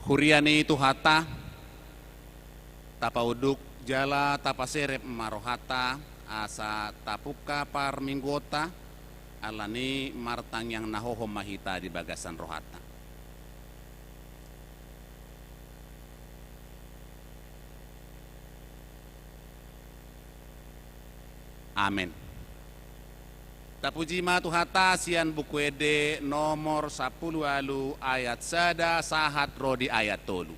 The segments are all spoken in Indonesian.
Huriani itu hata tapauduk jala tapaserep marohata asa tapuka par minggota alani martang yang nahohom mahita di bagasan rohata. Amin. Tapuji matu hata sian buku ede nomor 10 alu ayat sada sahat rodi ayat tolu.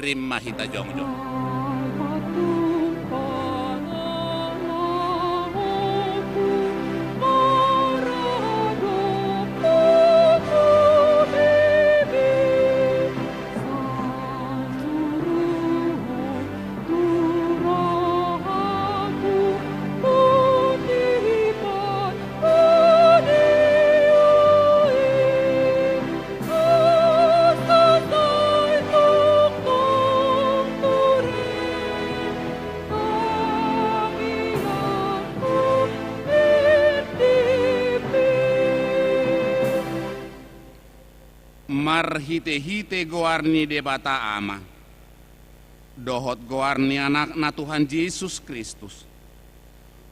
Mahita jongjong. Marhite-hite goarni debata ama. Dohot goarni anak na Tuhan Yesus Kristus.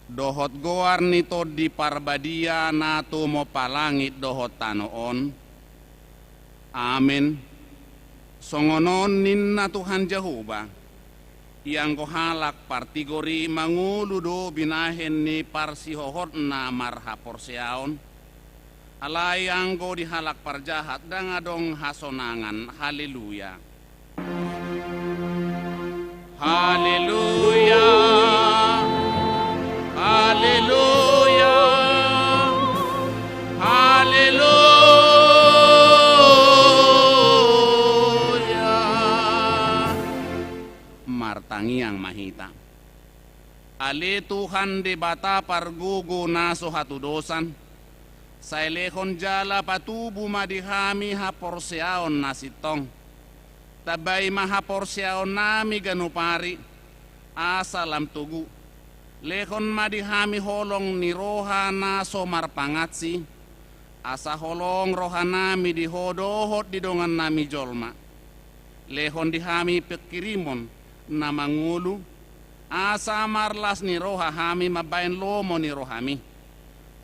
Dohot goarni to di parbadia na to mo palangit dohot tanoon. Amin. Songonon nin na Tuhan Jehovah. Yang ko halak partigori manguludo binahen ni parsihohot na marhaporseaon. Alayang go dihalak parjahat dan adong hasonangan. Haleluya. Haleluya. Haleluya. Haleluya. Martangi yang mahita. Ale Tuhan de bata pargugu naso hatudosan. Sailehon jala patubu madihami haporseaon nasitong. Tabay mahaporseaon nami ganupari. Asalam tugu. Lehon madihami holong ni roha naso marpangatsi. Asa holong roha nami dihodohot didongan nami jolma. Lehon dihami pekirimon na mangulu. Asa marlas ni roha hami mabain lomo ni rohami.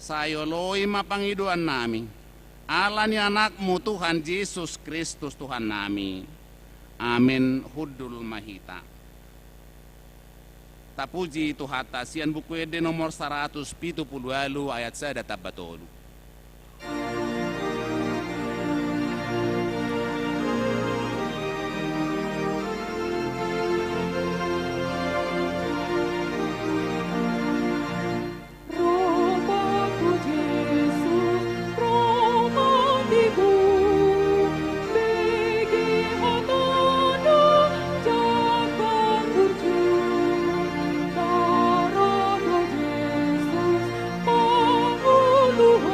Sayoloi mapangiduan nami. Allah ni anakmu Tuhan Yesus Kristus Tuhan nami. Amin. Hudul mahita. Tapuji tuhata sian buku ede nomor 170 ayat sada tabatolu. Luha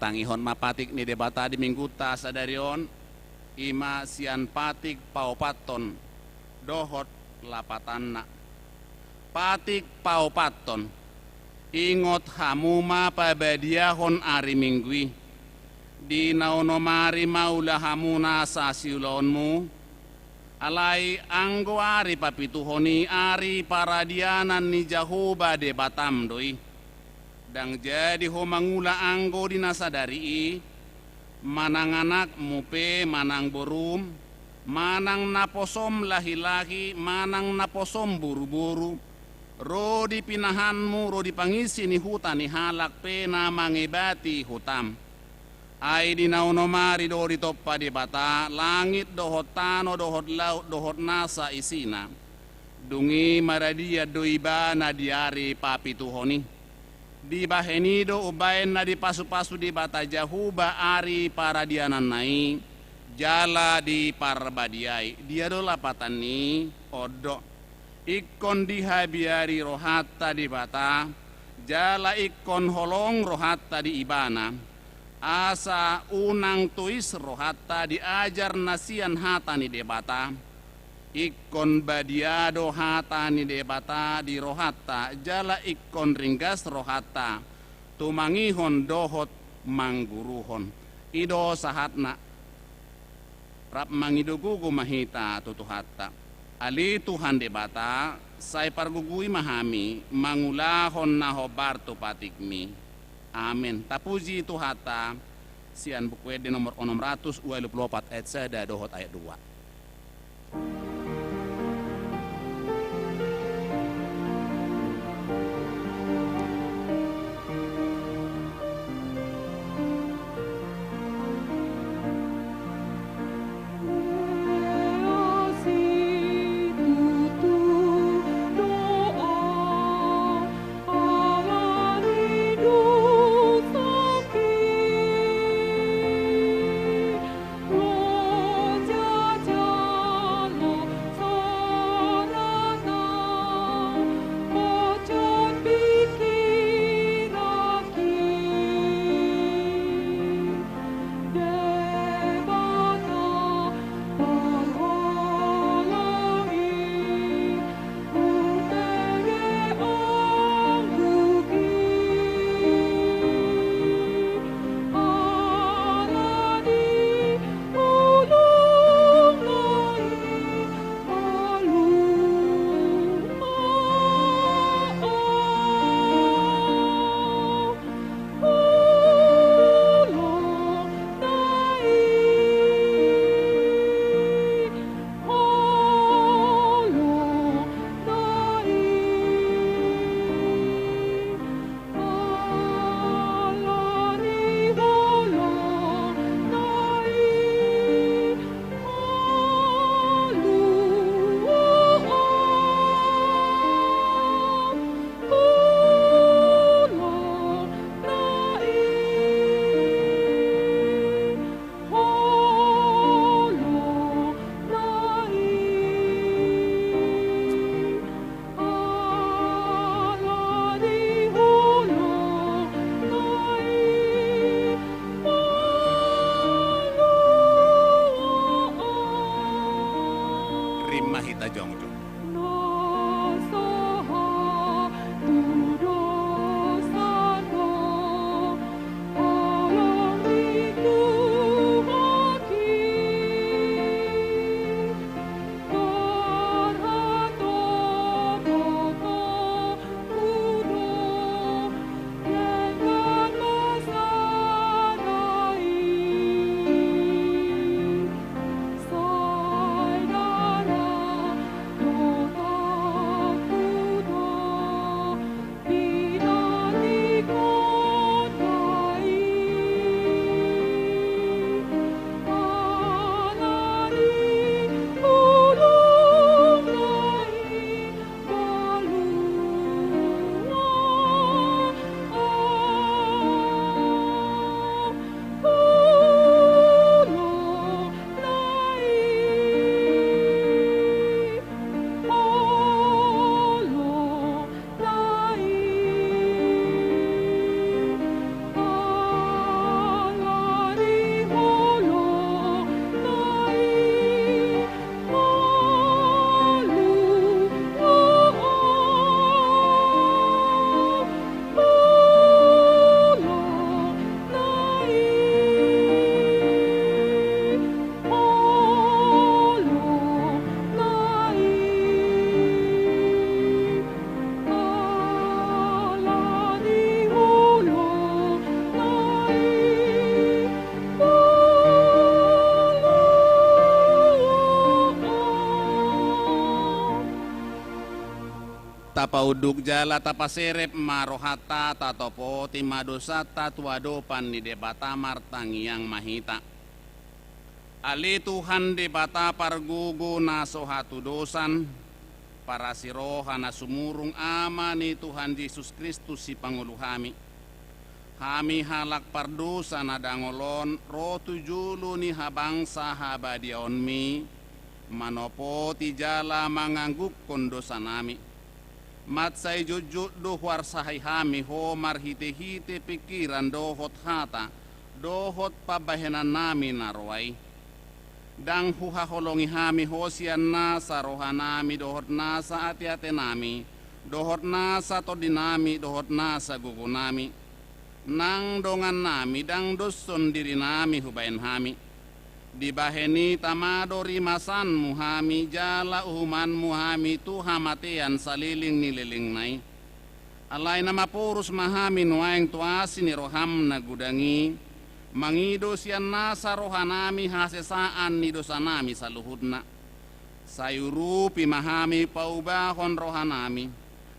tangihon mapatik ni debata di mingguta sadarion ima sian patik paupaton dohot lapatanna patik paupaton ingot hamuma pabadiahon ari minggui di naunomari maula hamuna sasiulonmu alai anggo ari papituhoni ari paradianan ni jahuba de batam doi dang jadi ho mangula anggo dinasadari manang anak mupe manang borum manang naposom lahi-lahi manang naposom buru-buru ro di pinahanmu ro di pangisi ni hutan ni halak pe na mangibati hutam ai di naunomari do di toppa di bata langit dohot tano dohot laut dohot nasa isina dungi maradia doiba na diari papituhoni di bahenido ubain na di pasu-pasu di bata jahuba ari paradianan nai jala di parbadiai dia do lapatan ni odo ikon di habiari rohata di bata jala ikon holong rohata di ibana asa unang tuis rohata diajar nasian hata ni debata ikon badiado hata ni debata di rohata jala ikon ringgas rohata tumangihon dohot mangguruhon ido sahatna rap mangidugugu mahita tutuhatta ali Tuhan debata sai pargugui mahami mangulahon naho bartu patikmi amin tapuji tuhata sian buku di nomor 624 ayat sada dohot ayat 2. Tapauduk jala tapaserep marohata tatopo timadosata tuadopan ni debata martangiang mahita. Ali Tuhan debata pargugu na sohatu dosan para siroha na sumurung ama ni Tuhan Yesus Kristus si Pangulo hami. Hami halak pardosa na dangolon rotu julu ni habangsa habadiaon mi manopo tijala mangangguk kondosa nami. Matsay jujud do warsahay hami ho marhite-hite pikiran dohot hata dohot pabahenan nami narway. Dang huhaholongi hami hosian na sa rohanami dohot na sa ati-ate nami dohot na sa todinami dohot na sa gugunami. Nang dongan nami dang doson diri nami hubain hami. Dibaheni tamado rimasan muhami jala uhuman muhami tu hamatean saliling nililing nai. Alay na mapurus mahami nuaing tuasi ni roham na gudangi. Mangido siyan nasa rohanami hasesaan ni dosa nami sa luhudna. Sayurupi mahami paubahon rohanami.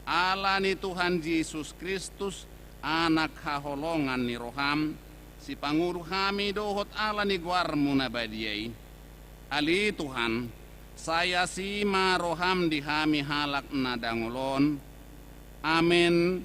Ala ni Tuhan Yesus Kristus anak haholongan ni roham si panguru hami dohot ala ni guarmu na badiyay. Ali Tuhan saya si maroham di hami halak na dangolon. Amin.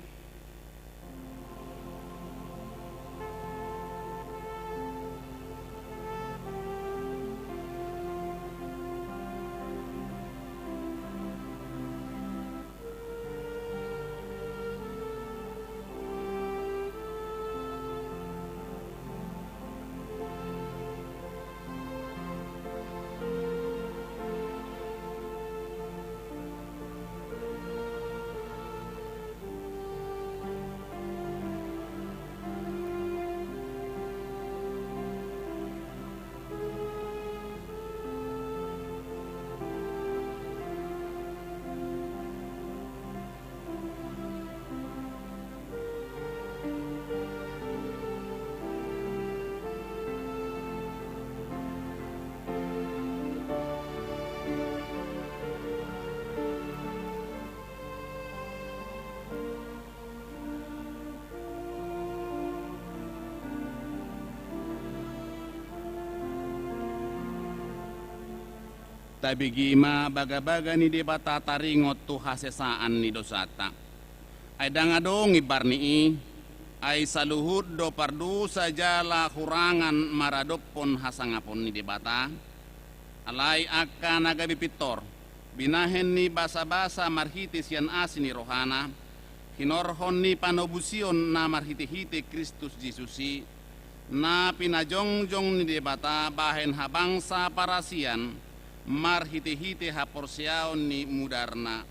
Tabigima baga-baga ni debata taringot tu hasesaan ni dosata. Ay dangadong ibar ni ay saluhud do pardu sajala kurangan maradopon hasangapon ni debata. Alay akka nagabipitor binahen ni basa-basa marhitis yan asin ni rohana. Hinorhon ni panobusion na marhiti-hiti Kristus Jesusi na pinajongjong ni debata bahen habang sa parasian marhiti-hiti haporsiaon ni mudarna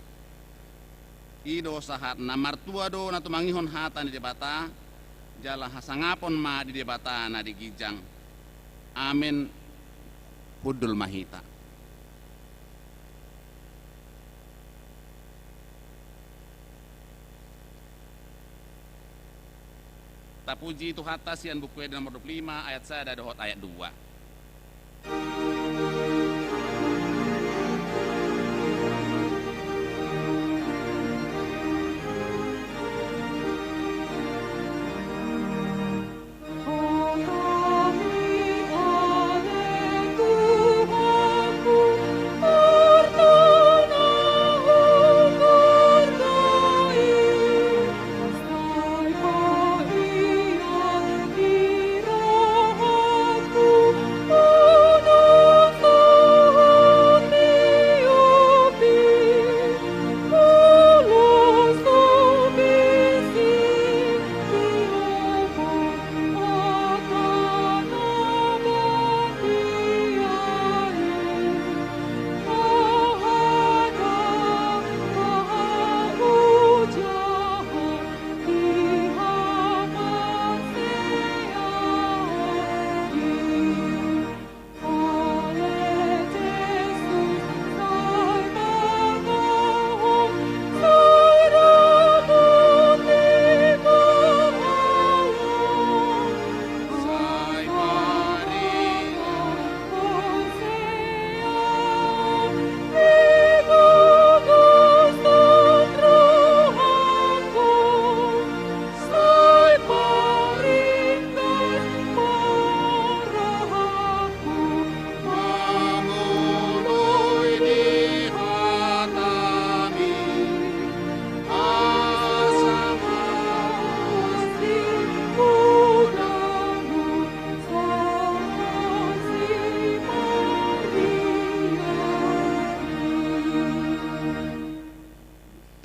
ido sahat na martua do na tumangihon hata ni debata jala hasangapon ma di debata na digijang. Amin. Hudul mahita. Tapuji itu hata sian buku nomor 25 ayat 1 ada dohot ayat 2.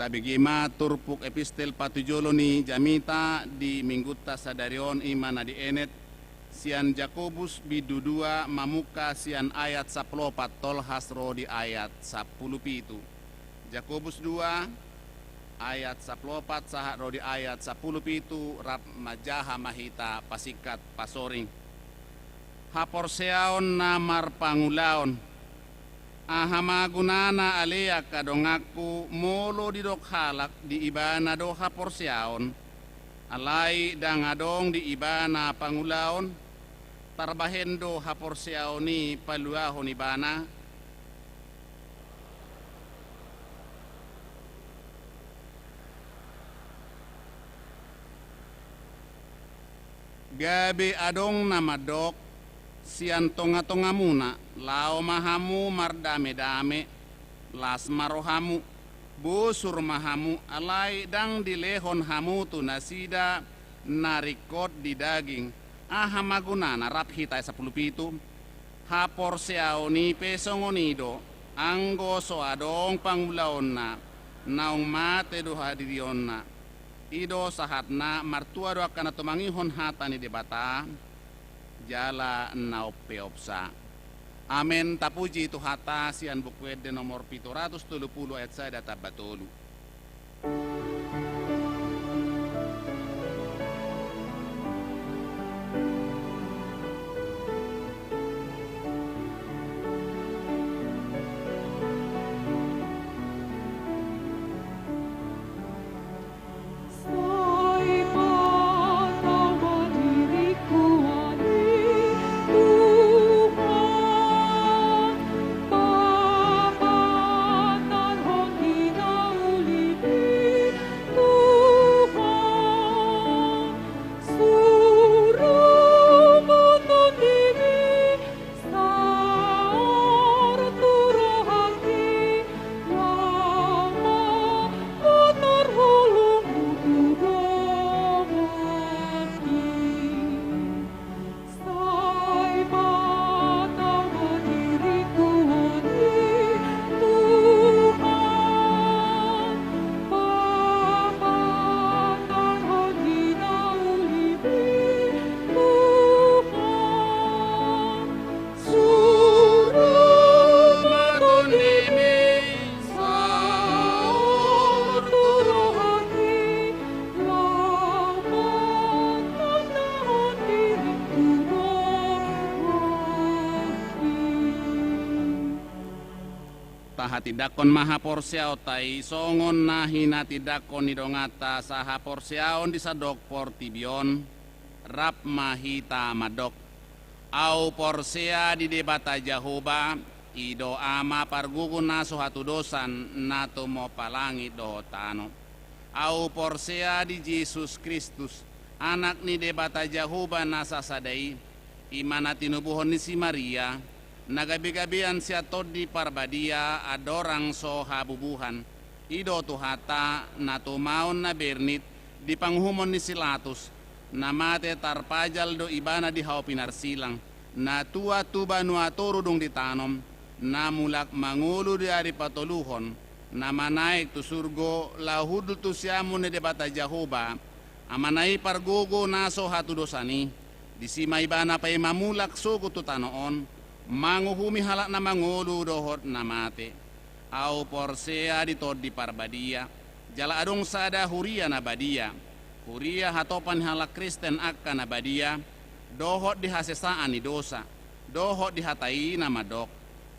Tabigima turpuk epistel patujolo ni jamita di minggutta sadarion imana di enet sian Jakobus bidudua mamuka sian ayat 14 tol hasro di ayat 10 pitu. Jakobus 2 ayat 14 sahat ro di ayat 10 pitu rap majaha mahita pasikat pasoring. Haporseaon namar pangulaon ahamagunana alea kadongaku molo di dok halak di ibana do haporseaon alai dangadong di ibana pangulaon tarbahendo haporseaoni paluahon ibana gabi adong namadok sian tonga-tonga muna lao mahamu mardame-dame las marohamu busur mahamu alai dang dilehon hamu tu nasida narikot di daging ahamagunana rap hitai 10 pitu hapor seaoni pesongonido anggo so adong pangulaonna naung mate do hadirionna ido sahatna martua do akan tumangihon hatani debata jala naupeopsa. Amen tapuji itu hata sian buku de nomor 730 ayat saya data batolu. Tidakon maha porsiao tai songon nahina tidakon nidongata saha porsiaon disadok portibion rap mahita madok au porsia di debata Jahoba ido ama pargugun naso hatu dosan nato mo palangi do tano au porsia di Yesus Kristus anak ni debata Jahoba nasa sadai imana tinubuhon ni si Maria nagabi-gabian siya todi parbadia adorang so habubuhan ido tuhata natumaon na bernit di panghumon ni Silatus namate tarpajal do ibana di hao pinarsilang na tua tuba nuatoro dong ditanom na mulak mangulu di ari patoluhon na manaik tu surgo lahudul tu siamu ne debata Jahoba amanai pargogo naso hatu dosani di sima ibana pay mamulak suku tu tanoon manguhumi halak na mangulu dohot na mate au porsea di todi parbadia jala adong sada huria na badia huria hatopan halak Kristen akka na badia dohot di hasesaan ni dosa dohot di hatai na madok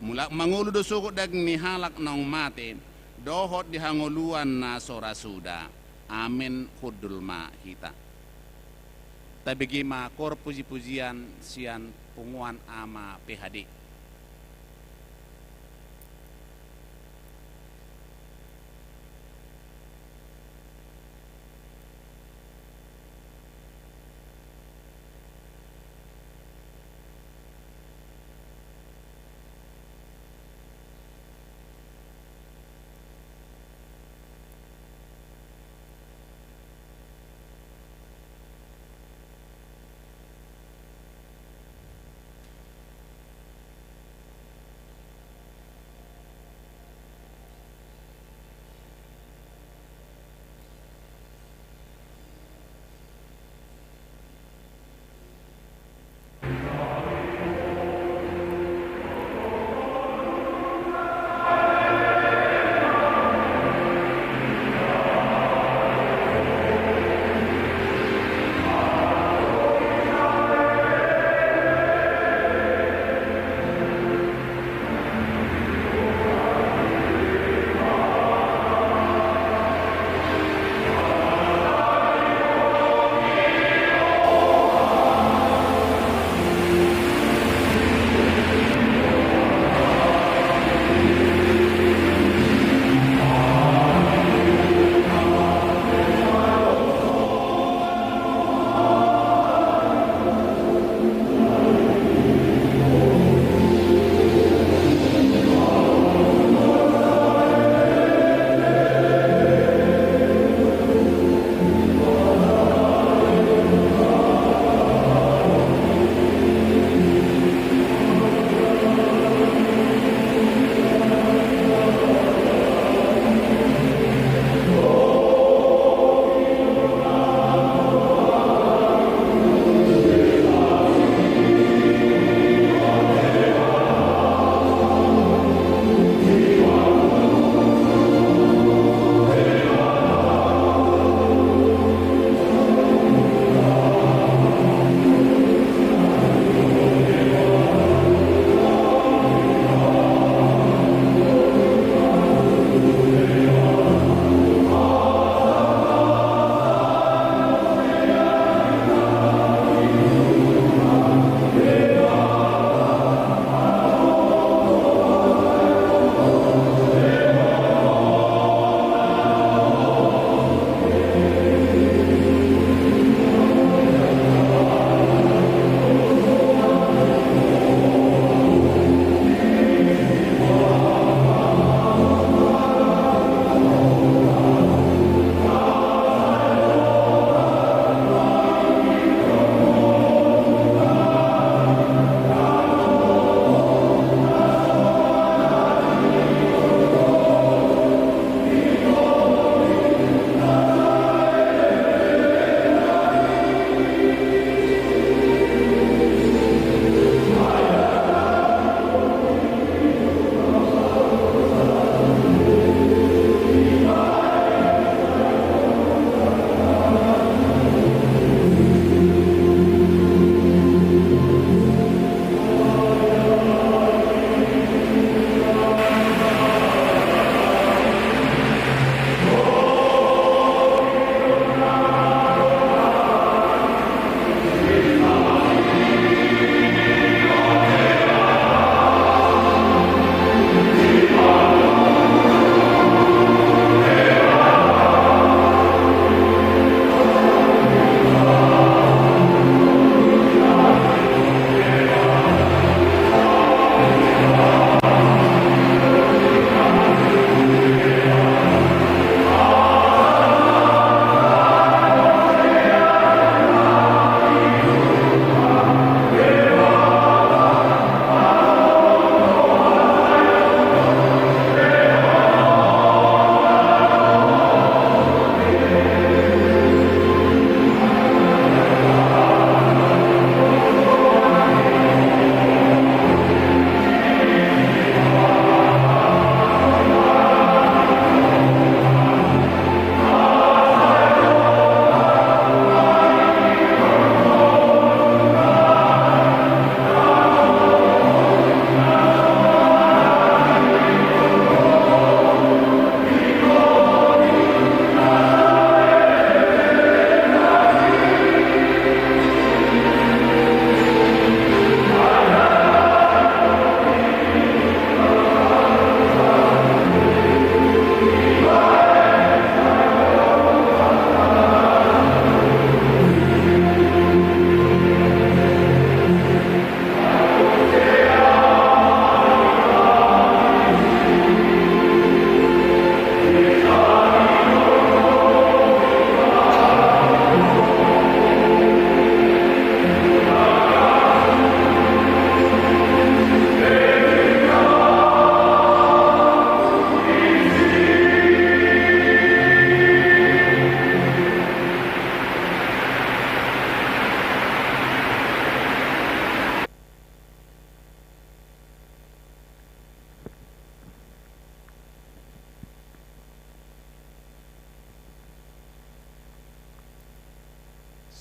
mulak mangulu do sukut dagni halak naung mate dohot di hanguluan na sorasuda amin hudul ma hita tabigi ma kor puji-pujian sian punguan ama PHD.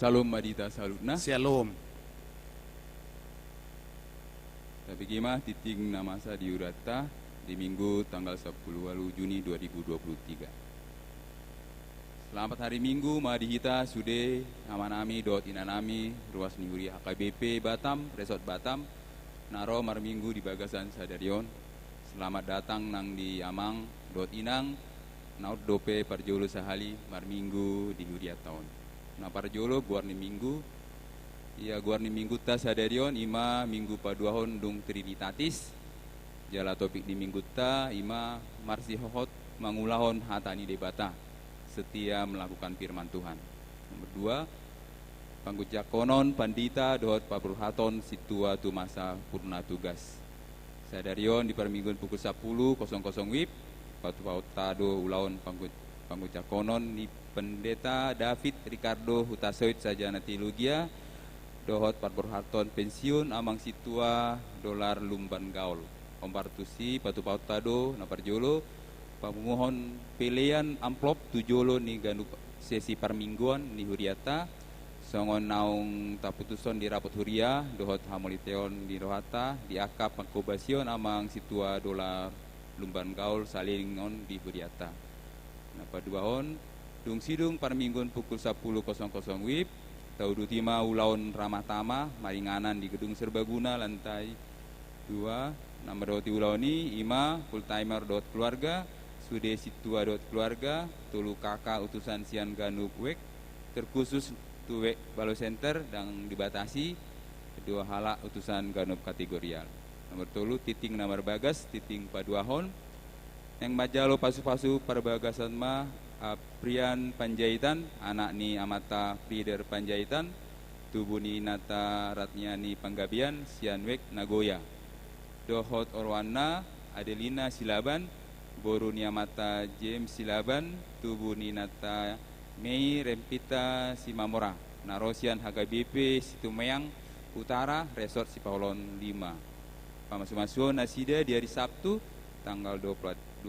Salam madita salutna. Shalom. Tapi gimana titing nama saya di Urata di Minggu tanggal 10 Juni 2023. Selamat hari Minggu, mari kita sudah nama-nami dot inanami ruas nihuri HKBP Batam, Resort Batam, naro mar Minggu di Bagasan Sadarion. Selamat datang nang di Amang dot inang, naut dope parjolo sahali mar Minggu di Huriat tahun. Nah parjolo guarni Minggu, ya guarni Minggu tas Sadarion, ima Minggu paduahon dung Trinitatis, jala topik di Minggu ta, ima marsi hohot mangulahon hatani debata. Setia melakukan firman Tuhan. Nomor 2, panggucak konon pandita dohot pabruhaton situa tu masa purna tugas. Sadarion di permingguan pukul 10.00 WIB, patu pautado ulaon panggucak konon ni pendeta David Ricardo Hutasoit sajana teologia dohot pabruhaton pensiun amang situa dolar lumban gaul. Kompartusi patu pautado naparjolo pamungohon pilihan amplop tujolo ni gandu sesi permingguan ni huriata songon naung taputuson di rapot huria dohot hamoliteon di rohata di akap pangkobasion amang situa dolar lumban gaul salingon di huriata. Nah paduahon dung sidung permingguan pukul 10.00 WIB taudutima ulaon ramah tama maringanan di gedung serbaguna lantai 2 nomor doti ulaoni ima full timer dot keluarga sude situa dot keluarga tulu kakak utusan sian ganub wek terkhusus tuwek balo center dan dibatasi kedua halak utusan ganub kategorial. Nomor tolu titing nomor bagas titing paduahon yang majalo pasu-pasu perbagasan ma Prian Panjaitan anak ni amata Prider Panjaitan tubuni nata ratnyani Panggabian sian wek Nagoya dohot Orwana Adelina Silaban Boru Niamata James Silaban, Tubu Ninata Mei Rempita Simamora, Narosian HKBP Situmayang Utara, Resort Sipaulon 5. Pamasu-masu nasida di hari Sabtu, tanggal 24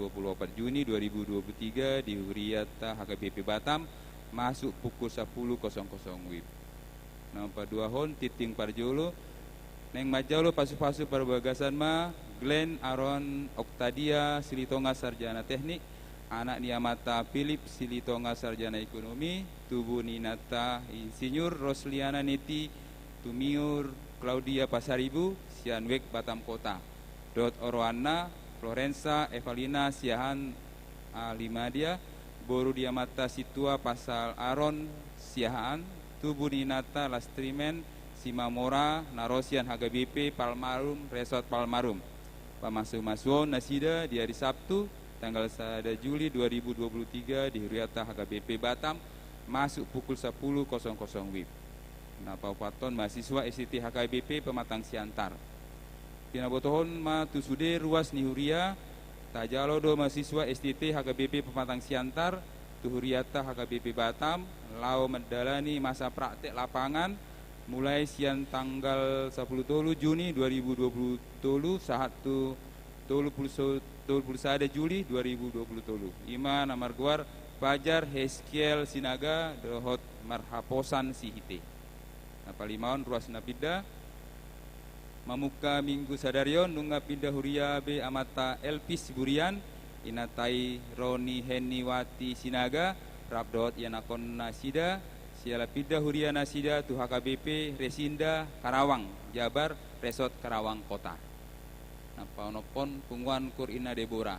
Juni 2023 di Huriata HKBP Batam, masuk pukul 10.00 WIB. Nampak dua hon titing parjolo, neng majalo pasu-pasu perbagasan ma Glenn Aaron Oktadia Silitonga Sarjana Teknik, anak Niamata Philip Silitonga Sarjana Ekonomi, tubuh Ninata Insinyur Rosliana Neti Tumiur Claudia Pasaribu Sianwek Batam Kota. Dot Orwana Florensa Evalina Siahan Alimadia Boru Diamata Situa Pasal Aron Siahaan, tubuh Ninata Lastrimen Simamora Narosian HKBP Palmarum Resort Palmarum. Pamasu-masuon nasida di hari Sabtu tanggal 1 Juli 2023 di Huriata HKBP Batam masuk pukul 10.00 WIB. Nah paupaton mahasiswa STT HKBP Pematang Siantar. Pinabotohon ma tusude ruas ni Huria tajalo do mahasiswa STT HKBP Pematang Siantar tu Huriata HKBP Batam lau mendalani masa praktek lapangan mulai siang tanggal 10 Juni 2020 saat 21 Juli 2020. Ima namar guar Fajar Heskiel Sinaga dohot marhaposan sihite. Napa limaon ruas napida mamuka Minggu Sadarion nunga pindah Huria be amata Elpis Burian inatai Roni Heniwati Sinaga rabdot yanakon nasida siala pindah Huria nasida tu HKBP Resinda Karawang Jabar Resort Karawang Kota. Napa onopon punguan kur ina Debora.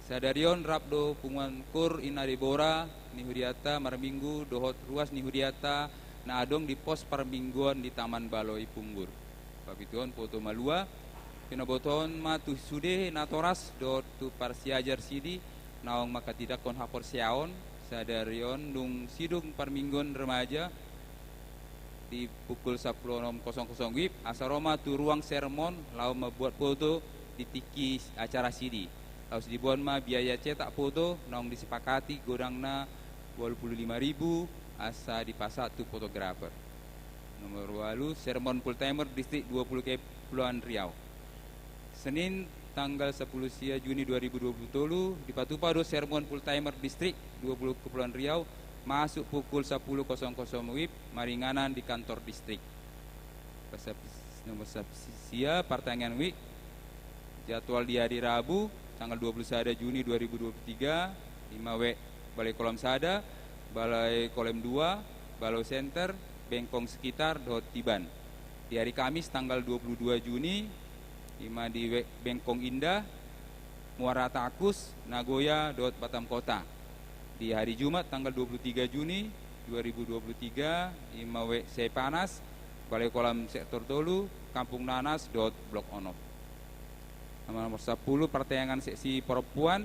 Sadarion rabdo punguan kur ina Debora ni Huriata marminggu dohot ruas ni Huriata na adong di pos permingguan di Taman Baloi Punggur. Papituon foto malua pinaboton ma tu sude natoras dot tu parsiajar sidi naong maka tidak kon hapor siaon Sadarion dung sidung permingguan remaja di pukul 10.00 WIB asaroma tu ruang sermon lau membuat foto di tiki acara sidi lau dibuat ma biaya cetak foto naong disepakati godangna 25.000 asa dipasat tu fotografer. Nomor 8 sermon full timer distrik 20 Kepulauan Riau. Senin tanggal 10 Juni 2020 di Patupado sermon full timer distrik 20 Kepulauan Riau masuk pukul 10.00 WIB, Maringanan di kantor distrik. Nomor Sia pertanyaan WIB, jadwal di hari Rabu tanggal 21 Juni 2023, 5W Balai Kolam Sada, Balai Kolam 2, Balai Center, Bengkong sekitar, Dohot Tiban. Di hari Kamis tanggal 22 Juni, 5 di Bengkong Indah, Muara Takus, Nagoya, Dohot Batam Kota. Di hari Jumat tanggal 23 Juni 2023, 5W Sepanas, Balai Kolam Sektor Tolu, Kampung Nanas, Dohot Blok Onop. Nomor 10 pertandingan seksi perempuan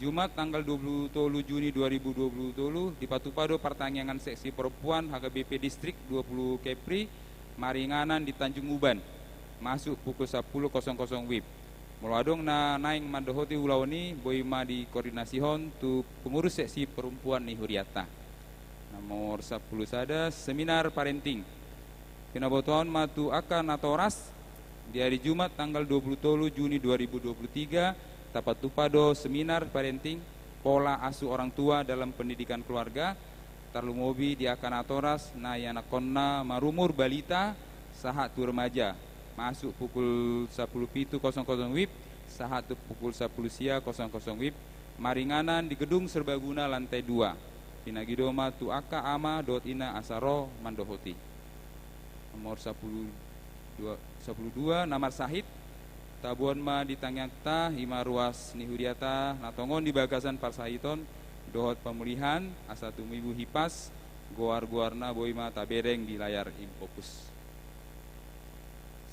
Jumat tanggal 20 Juni 2020 di Patupado pertandingan seksi perempuan HKBP Distrik 20 Kepri Maringanan di Tanjung Uban masuk pukul 10.00 WIB. Meladong na naing mandohoti ulawani boima di koordinasi hon tu pengurus seksi perempuan ni Huriata. Nomor 10 sada seminar parenting. Pinabotohan matu akan atoras di hari Jumat tanggal 20 Juni 2023, Tapat Tupado seminar parenting pola asuh orang tua dalam pendidikan keluarga. Tarlumobi di akan atoras na yanakonna marumur balita sahat tu remaja masuk pukul 10.00 WIB, sahat tu pukul 10 sia 00 WIB, Maringanan di gedung serbaguna lantai 2. Pinagidoma tu aka ama dot ina asaro mandohoti. Nomor 12 Namar Sahid Tabuan ma di Tangyata Hima Ruas Nihuriata Natongon di Bagasan Parsahiton Dohot pemulihan Asatu Ibu Hipas Goar-goarna Boima Tabereng di layar Impokus.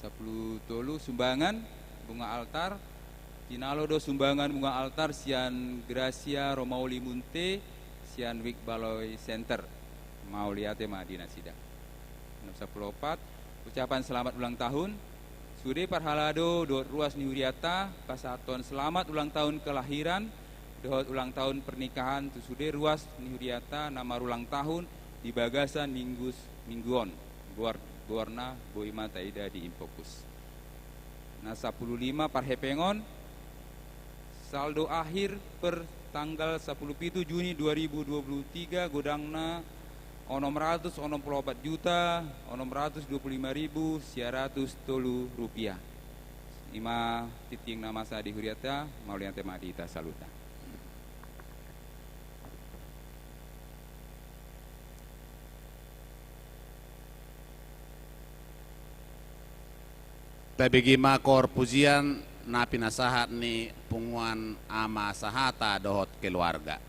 10 tolu sumbangan bunga altar Tinalodo sumbangan bunga altar Sian Gracia Romauli Munte Sian Wik Baloi Center Mauliate Madina Sida. 14 ucapan selamat ulang tahun Sude Parhalado Dohot Ruas Nihuriata Pasaton selamat ulang tahun kelahiran Dohot ulang tahun pernikahan tu Sude Ruas Nihuriata nama ulang tahun di Bagasan Mingguon Gorna Boima Taida di Impokus. Nah 15 Parhepengon saldo akhir per tanggal 17 Juni 2023 godangna 664 juta 625.900 rupiah. 5 titing nama Sadi Huriata Maulian tema di Saluta. Tabigi makor pujian na pinasahat ni punguan ama sahata dohot keluarga.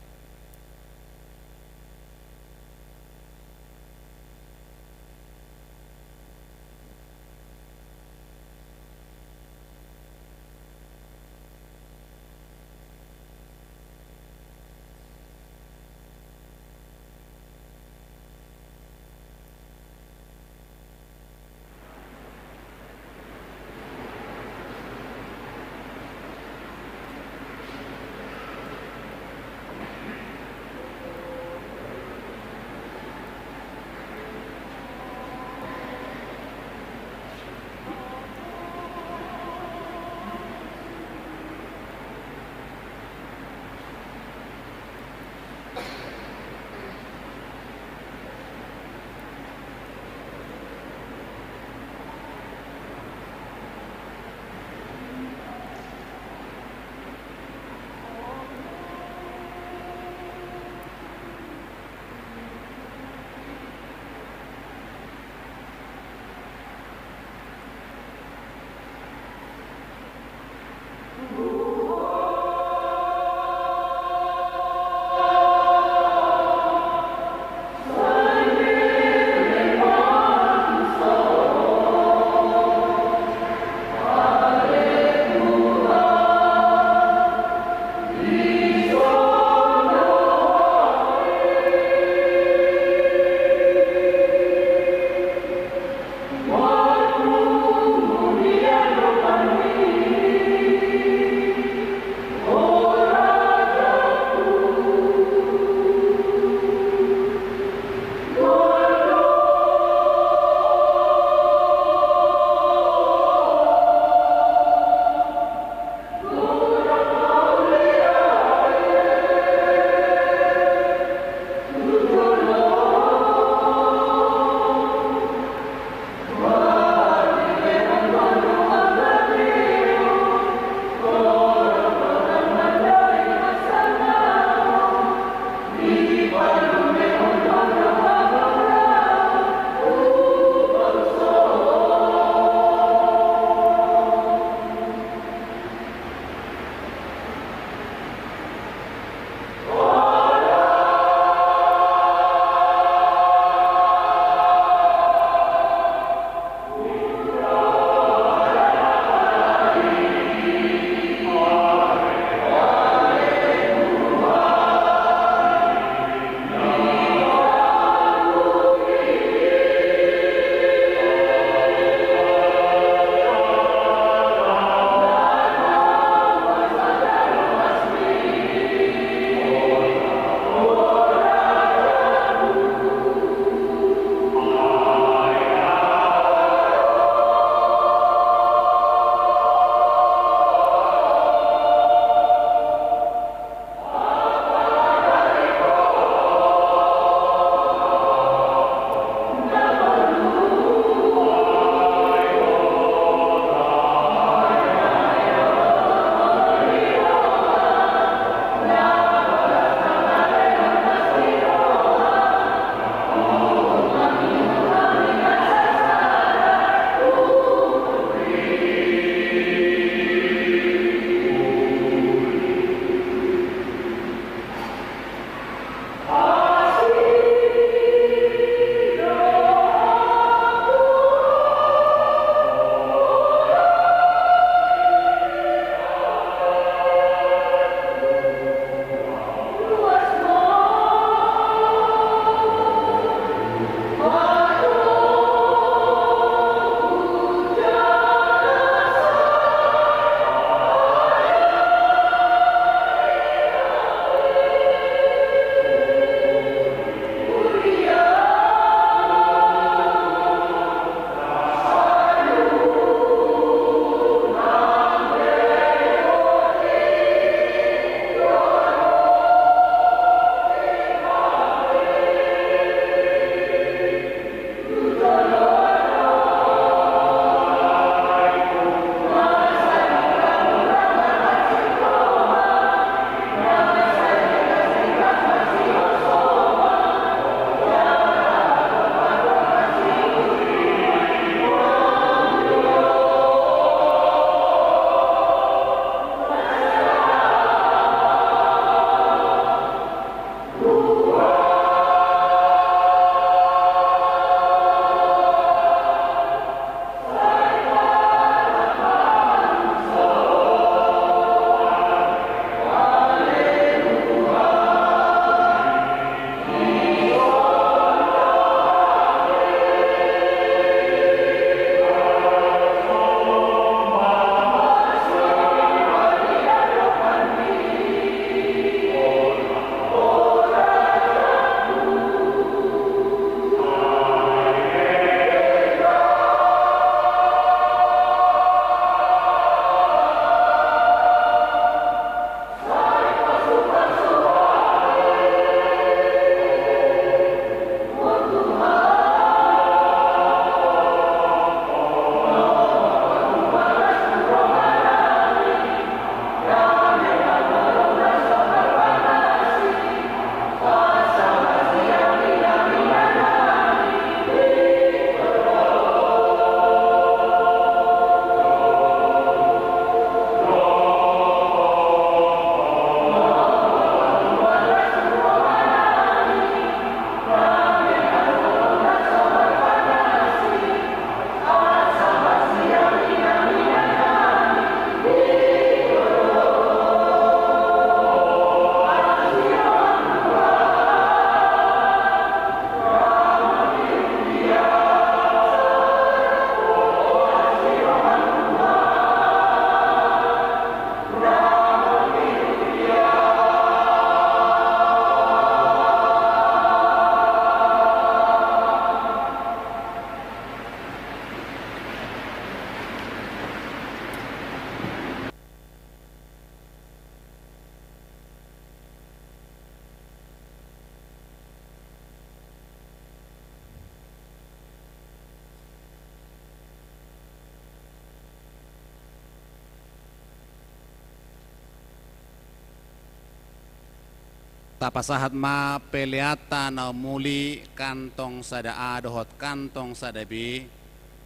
Tapasahat ma peleata na muli kantong sada A dohot kantong sada B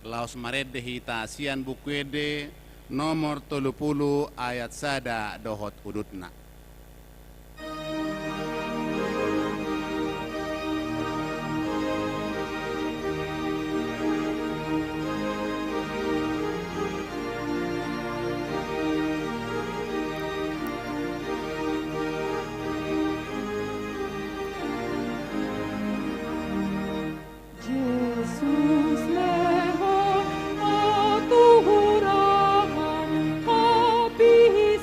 laos maredde hita sian bukwede nomor 30 ayat sada dohot udutna. Jeesus leho atuhurahan kapistaran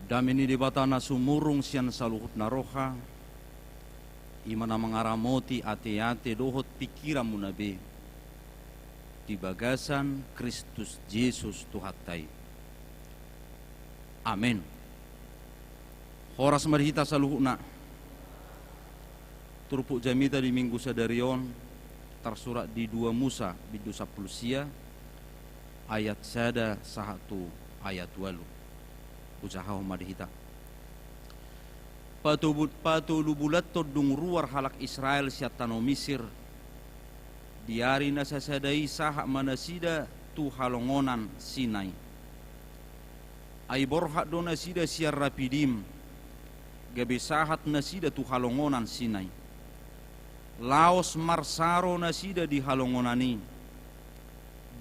Damini di batana sumurung sian saluhut naroha, imana mengaramoti ate-ate dohot pikiran munabe, di bagasan Kristus Yesus Tuhatai. Amin. Horas marhita saluhuna, turpuk jamita di minggu sadarion, tersurat di 2 Musa bidu 10 sia, ayat sada 1 ayat 8. Usaha madhita patulubulat todung ruar halak Israel siatano Misir diari nasasadai sahak manasida tu halongonan Sinai ai borhak do nasida siar rapidim gabe sahat nasida tu halongonan Sinai laos marsaro nasida di halongonani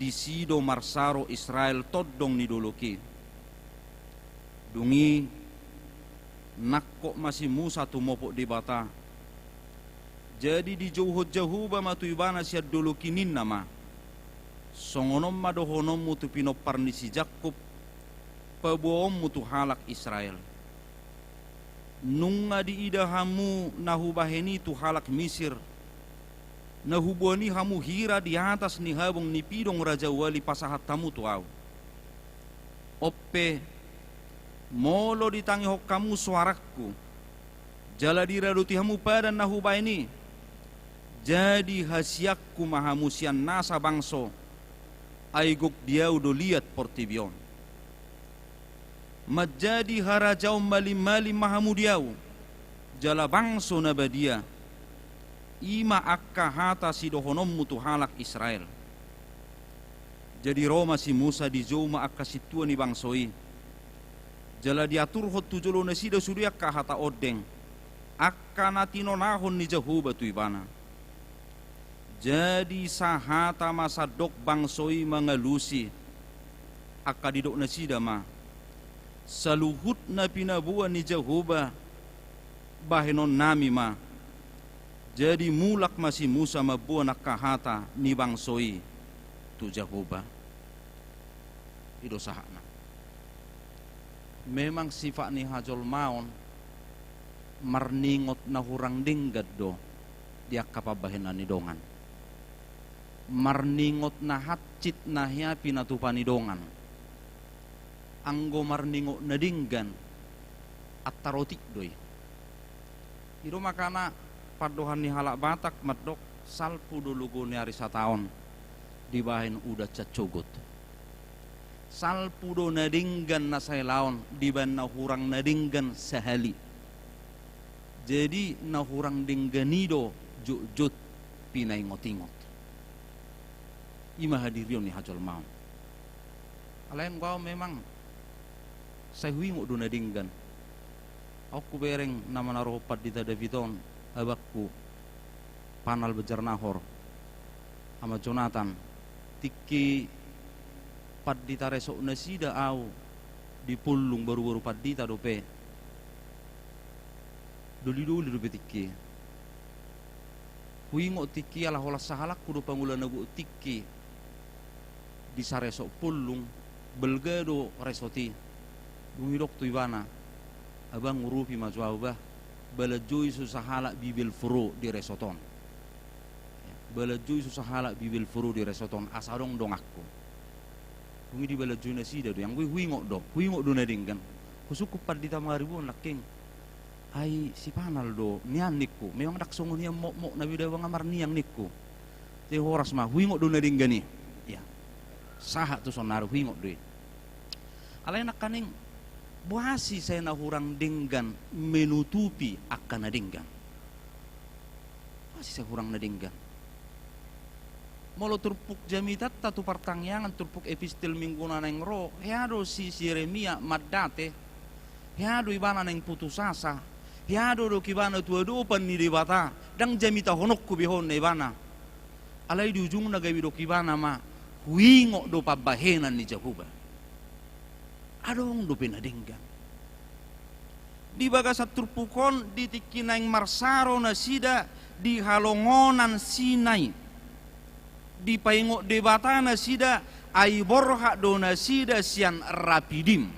di sido marsaro Israel todong nidoloke dungi nakko masih Musa tu mopok di bata jadi di jauh-jauh matu ibana siad dulu kinin nama songonom madohonom mutu pinoparni si Jakub pabuom mutu halak Israel nunga di idahamu nahubaheni tu halak Misir nahubuani hamu hira di atas ni habong ni pidong raja wali pasahat tamu tu au oppe molo ditangi hok kamu suaraku jala diraduti hamu pada nahuba ini jadi hasiakku mahamusian nasa bangso aiguk dia udah lihat portibion majadi harajau mali-mali mahamu diau jala bangso nabadia ima akka hata sidohonom mutu halak Israel jadi Roma si Musa di Zoma akka situa ni bangsoi jala diatur hot tujolo nasida sudia ka hata odeng akka natino nahon ni Jehovah tu ibana jadi sahata masa dok bangsoi mengelusi akka didok nasida ma saluhut na pinabuan ni Jehovah bahenon nami ma jadi mulak masih Musa mabuan akka hata ni bangsoi tu Jehovah ido sahana memang sifat ni hajol maon marningot na hurang dinggad do dia kapabahenan ni dongan marningot na hatcit na hiapi na tupani dongan anggo marningot na dinggan at tarotik doy iro makana padohan ni halak Batak madok salpu dulu ni hari sataon dibahin udah cacogot salpudo nadinggan na laon diban na hurang nadinggan sahali jadi na hurang dingganido jut pinay ngotingot ima hadirion ni hajol maun alain kau memang saya huingo do nadinggan aku bereng nama naropat di Davidon abakku panal bejar nahor ama Jonathan tiki padita resok nasida au di pulung baru-baru padita dope duli-duli dope tiki huingo tiki ala hola sahalak kudo pangulan nagu tiki di saresok pulung belgado resoti dumidok tu ibana abang urupi majuau bah balajui susahalak bibil furu di resoton balajui susahalak bibil furu di resoton asadong dong aku bungi di balajui nasida do yang huingo do nadinggan kusukup padita maribon laking ai si panal do nian nikku memang dak songo niam mok nabi dawa ngamar niang nikku te horas mah huingo do nadinggan ni ya saha tu sonar huingo do alay nakaning buasi saya na hurang dinggan menutupi akan nadinggan buasi saya hurang nadinggan molo turpuk jamitat tatu partangyangan turpuk epistel minggunan yang ro heado si Yeremia maddate heado ibana neng putus asa heado do kibana tua dopan ni debata dang jamita honok ku bihon ibana alai di ujung na gawi do kibana ma huingo do pabahenan ni Jehovah adong do penadinggan di bagasat turpukon di tikinaing marsaro na sida di halongonan Sinai di paingok debata na sida ai borha do na sida sian rapidim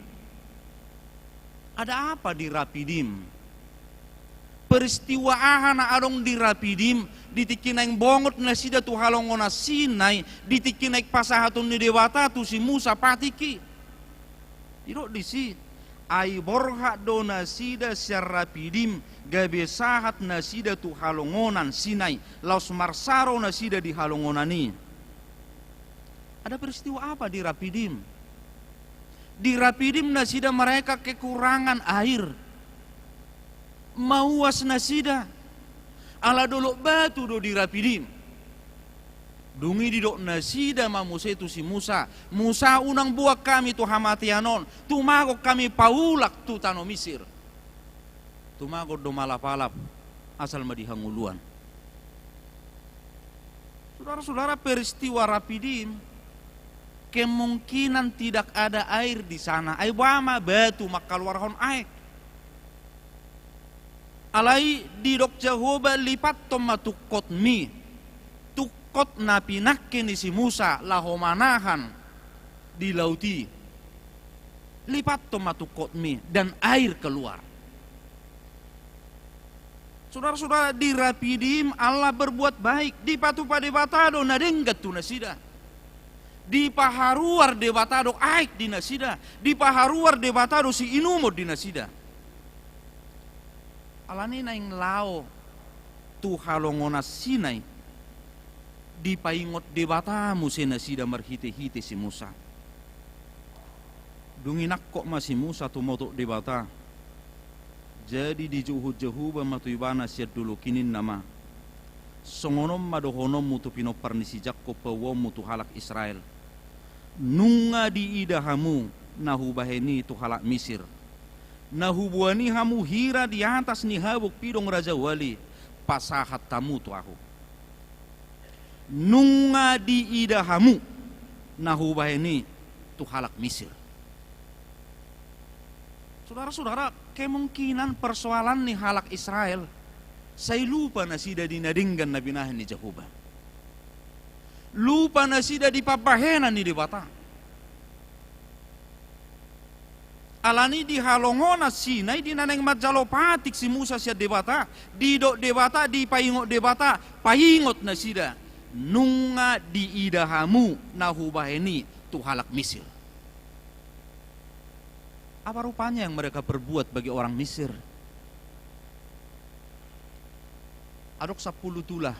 Ada apa di Rapidim? Peristiwa ahana adong di Rapidim, ditikinaing bongot na sida tu halongona Sinai, ditikinaik pasahatun ni dewata tu si Musa patiki. Iro disi ay borha do na sida siya Rapidim, gabe sahat na sida tu halongonan Sinai, laos marsaro na sida di halongonani. Ada peristiwa apa di Rapidim? Di Rapidim na sida mereka kekurangan air. Mauas na sida. Ala dolok batu do di Rapidim. Dungi di dok na sida mamuse tu si Musa. Musa unang buak kami tu hamatianon. Tumagok kami paulak tu tano Misir. Tumagok do malapalap. Asal madihanguluan. Saudara-saudara, peristiwa Rapidim, kemungkinan tidak ada air di sana. Ay wama batu makaluarhon air. Alai di dok Jehovah lipat toma tukot mi. Tukot na pinakke ni si Musa lahomanahan di lauti. Lipat toma tukot mi dan air keluar. Saudara-saudara, di Rapidim Allah berbuat baik. Di patu pade batado na denggat tu nasida. Di paharuar de batado aik di nasida. Di paharuar de batado si inumod di nasida. Alani na yung lao tu halongona Sinai di paingot de batamu si nasida marhite-hite si Musa. Dunginak kok masih Musa tu motok de bata. Jadi di juhud-jehuba matuyubana siya dulu kinin nama. Songonom madohonom mutu pinoparnisijak ko pawom mutu halak Israel. Nunga di idahamu nahubaheni tu halak Misir. Nahubuani hamu hira di atas ni habuk pidong Raja Wali. Pasahat tamu tu aku. Nunga di idahamu nahubaheni tu halak Misir. Saudara-saudara, kemungkinan persoalan nih halak Israel, saya lupa nasida dinadinggan Nabi Nahan ni Jehovah. Lupa nasida di papahenan ni debata. Alani di halongona Sinai di naneng majalopatik si Musa siya debata. Di dok debata, di paingot debata, paingot nasida. Nunga di idahamu nahubaheni tu halak Misir. Apa rupanya yang mereka perbuat bagi orang Mesir? Adok 10 tulah.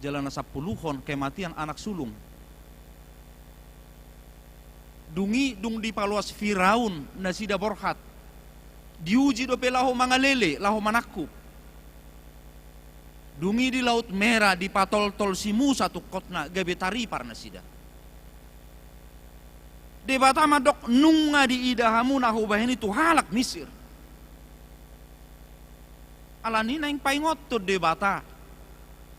Jalan 10 kematian anak sulung. Dungi dung di paluas Firaun nasida borhat. Diuji do pelaho mangalele, laho manakku. Dungi di Laut Merah di patol-tol si Musa tu kotna gabe taripar nasida. Debata madok nunga di idahamu nahubaheni tu halak Misir. Alani na yung paingot to debata.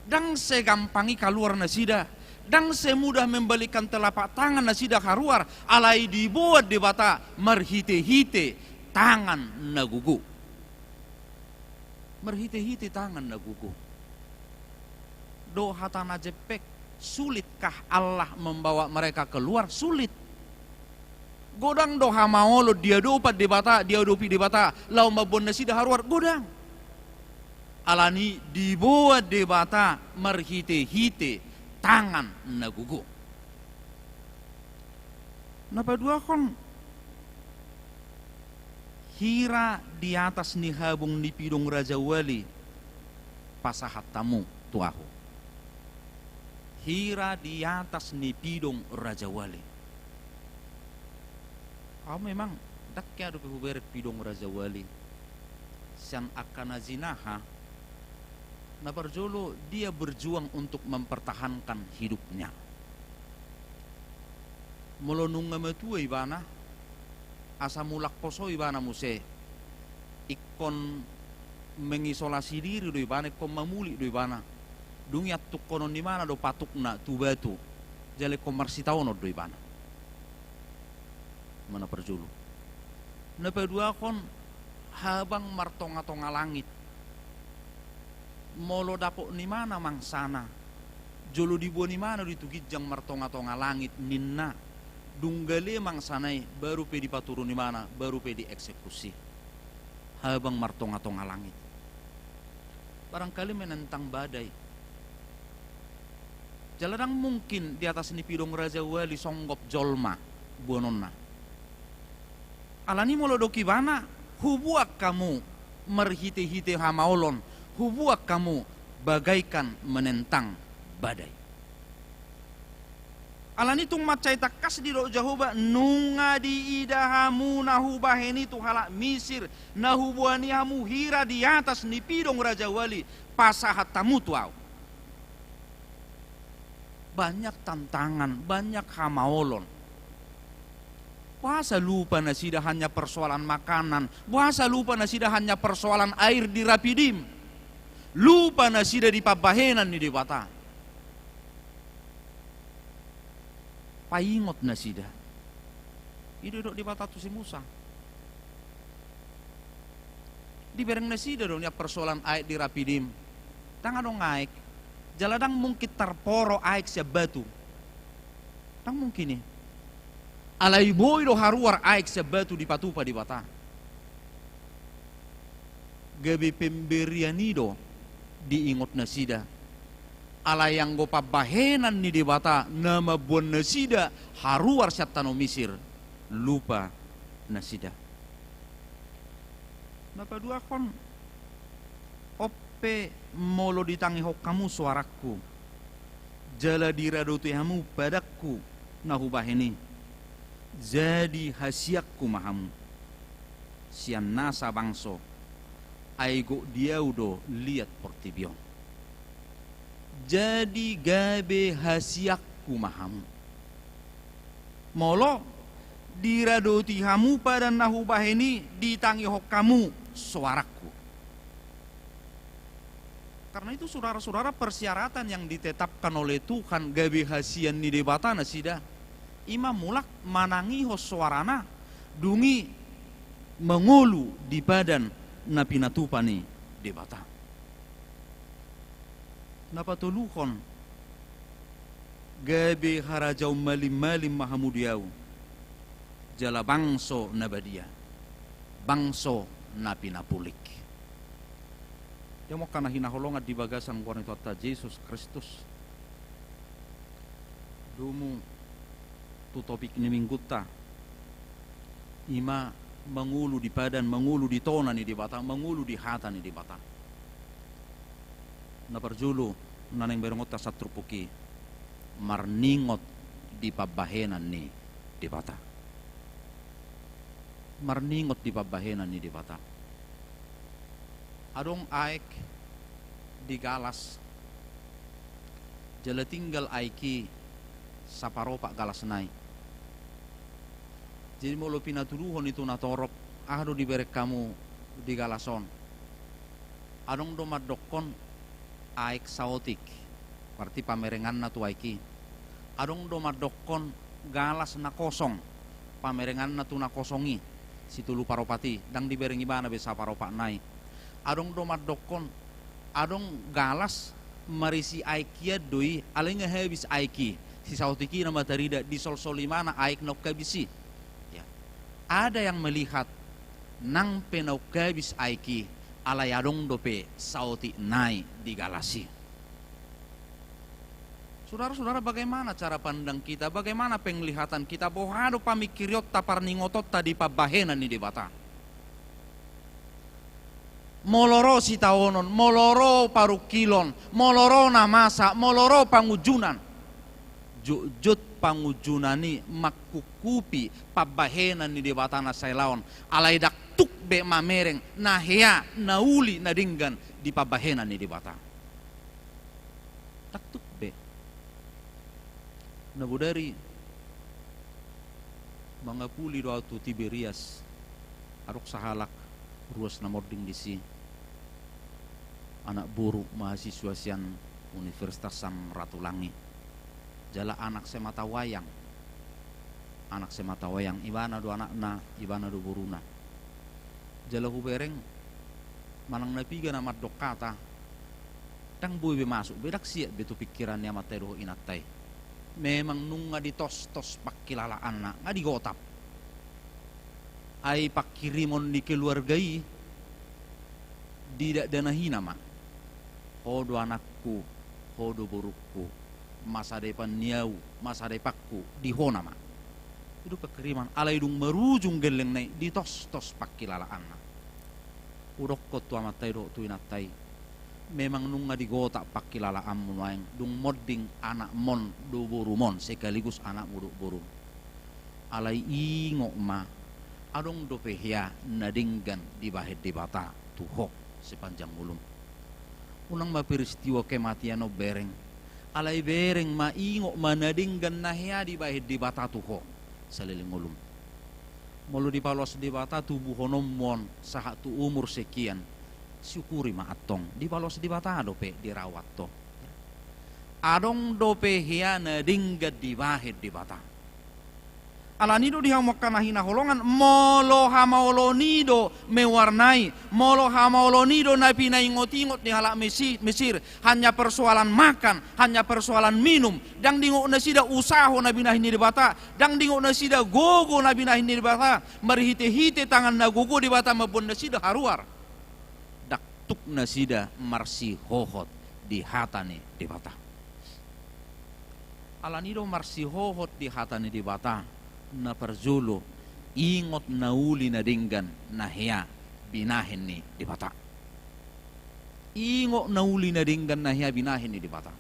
Dang segampangi kaluar nasida. Dang semudah membalikan telapak tangan nasida karuar. Alai dibuat debata marhite-hite tangan nagugu. Marhite-hite tangan nagugu. Do hatana jepek. Sulitkah Allah membawa mereka keluar? Sulit. Godang do hamaolo dia dopat debata, dia dopi debata, lau mabon nasida haruar godang. Alani dibuat debata marhite-hite tangan nagugu. Napa dua kon hira di atas ni habung ni pidong Raja Wali pasahat tamu tuahu. Hira di atas ni pidong Raja Wali. Kau memang dakya do pihuberet pidong Raja Wali. Sian akana zinaha. Na barjolo dia berjuang untuk mempertahankan hidupnya. Molonung ngametua ibana. Asa mulak poso ibana muse. Ikon mengisolasi diri do ibana, ikon mamuli do ibana. Dungiat tukonon di mana do patukna tu batu. Jale komarsitawono do ibana. Mana perjulu. Nepedua kon habang martonga-tonga langit. Molo dapok ni mana mangsana. Jolo dibuat ni mana ditugijang martonga-tonga langit ninna. dunggale mang sanay baru pe dipaturun di mana, baru pe dieksekusi. Habang martonga-tonga langit. Barangkali menentang badai. Jaladang mungkin di atas ni pidong Raja Wali songgop jolma buononna. Alani molodoki bana, hubuak kamu merhite-hite hamaolon, hubuak kamu bagaikan menentang badai. Alani tung macai takas di do Jahoba nunga di idahamu nahu baheni tu halak Misir nahu buani hamu hira di atas ni pidong Raja Wali pasahat tamu tuau. Banyak tantangan, banyak hamaolon. Puasa lupa na sida hanya persoalan makanan, puasa lupa na sida hanya persoalan air di Rapidim, lupa na sida di pabahenan ni di bata. Paingot na sida. Iduduk di bata tu si Musa. Di bereng na sida dong ya persoalan air di Rapidim. Tanga dong aik. Jaladang mungkin terporo aik siya batu. Tang mungkin ni. Alay boy do haruar aik siya batu di patupa di bata. Gabi pemberianido diingot na sida. Alay yang go pabahenan ni di bata nama buon na sida haruar siya tano Misir. Lupa na sida. Napadua kon oppe molo ditangi hok kamu suaraku jala diradotu hamu padaku nahu baheni jadi hasiakku mahamu sian nasa bangso aigo diaudo liat portibion jadi gabe hasiakku mahamu molo diradotu hamu pada nahu baheni ditangi hok kamu suaraku. Karena itu saudara-saudara persyaratan yang ditetapkan oleh Tuhan gabe hasian ni debatana sida ima mulak manangi hos suarana dungi mengulu di badan napinatupani debata. Napatuluhon gabe harajau malim-malim mahamudiau jala bangso nabadia bangso napinapulik. Yang mau kana hinaholongan di bagasan kuan itu atta Yesus Kristus. Dumu tu topik ni mingguta. Ima mengulu di badan, mengulu di tona ni di bata, mengulu di hata ni di bata. Na perjulu naneng berengot ta satrupuki marningot di pabahenan ni di bata. Marningot di pabahenan ni di bata. Adong aik di galas jala tinggal aiki saparopak galas nai. Jadi molo pinaturuhon itu natorop ado diberek kamu di galason. Adong domat dokon aik saotik berarti pamerengan na tu aiki. Adong domat dokon galas na kosong pamerengan na tu na kosongi situlu paropati dang diberengi bana be saparopak nai. Adong domat dokon, adong galas marisi aikia doi, alingnya habis aiki, si sautiki nama tarida di sol-soli mana aik nok kabisi. Ya. Ada yang melihat nang penok kabis aiki, alay adong dope sauti nai di galasi. Saudara-saudara, bagaimana cara pandang kita, bagaimana penglihatan kita, bohado pamikiriot tapar ningotot tadi pabahenan ni di bata. Moloro sitaonon, moloro parukilon, moloro namasa, moloro pangujunan. Jujut pangujunani makukupi pabahenan ni debatana sailaon. Alay daktuk be mamereng nahea nauli nadinggan di pabahenan ni debata. Daktuk be. Nabudari mangapuli doa tu Tiberias arok sahalak ruas namording disi. Anak buruk mahasiswa sian Universitas Sang Ratulangi jala anak semata wayang ibana do anakna ibana do buruna jala hubereng manang napiga na madok kata tang buy be masuk bedak siat betu pikiran ni amatero inatay memang nunga di tos-tos pakilala anak nga di gotap ay pakirimon di keluargai tidak danahina ma hodo anakku hodo burukku masa depan niau masa depakku di hona ma itu kekiriman alai dung merujung geleng nai di tos-tos pakilala anak urokko tu amatai do tu inatai memang nunga di gota pakilala amun waeng dung modding anak mon do buru mon sekaligus anak muduk buru alai ingo ma adong do pehya nadinggan di bahet di bata tuhok sepanjang ulum unang maperistiwa kematian no bereng alai bereng ma ingo ma nadinggan nahya di bahet di bata tuhok seliling ulum mulu di palos di bata tubuh honomon sahat tu umur sekian syukuri ma atong di balos di bata dope dirawat to adong dope hiana dinggat di bahet di bata alanido dihamokkan hina holongan molo hamaolonido mewarnai molo hamaolonido nabi na ingot-ingot di halak Mesir hanya persoalan makan hanya persoalan minum dang dingo na sida usaho nabi na hini di bata dang dingo na sida gogo nabi na hini di bata marhite-hite tangan na gogo di bata mabon na sida haruar tuk nasida marsi hohot di hatane di bata alanido marsi hohot di hatane di bata na perjulu ingot nauli na dinggan na hiya binahin ni di bata ingot nauli na dinggan na hiya binahin ni di bata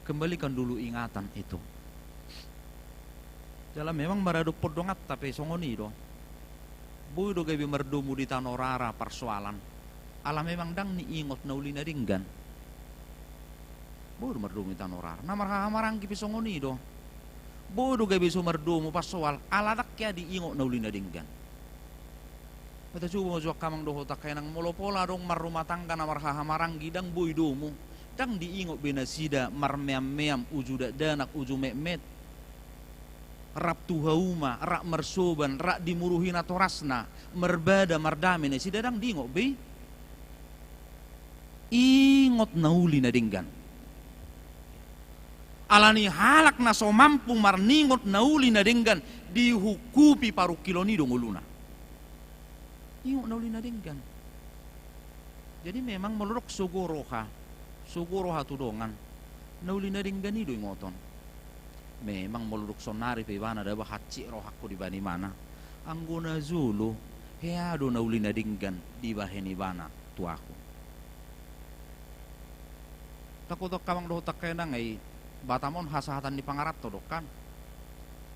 kembalikan dulu ingatan itu dalam memang maraduk podongat tapi songoni do boy do gabi merdumu di tanorara persoalan ala memang dang ni ingot nauli na dinggan boy do merdumu di tanorara namar hamarang kipi songoni do boy do gabi so merdumu persoal ala dakya di ingot nauli na dinggan kita coba majuak kamang do hotak kaya nang molopola dong mar rumah tangga namar hamarang gidang boy domu dang di ingot benasida mar meam uju danak uju memet rap tuhauma, rak mersoban, rak dimuruhin atau rasna, merbada mardamine si dadang dingok be, ingot nauli na dinggan. Alani halak na so mampu marningot nauli na dinggan dihukupi paru kiloni dong uluna. Ingot nauli na dinggan. Jadi memang meluruk sugoroha tudongan, nauli na dinggan itu ingoton. Memang meluduk sonari pebana da bahaci rohakku di bani mana anggona zulu heado na ulina dinggan di baheni bana tuaku takutok kamang do tak kenang ay batamon hasahatan di pangarap to dokan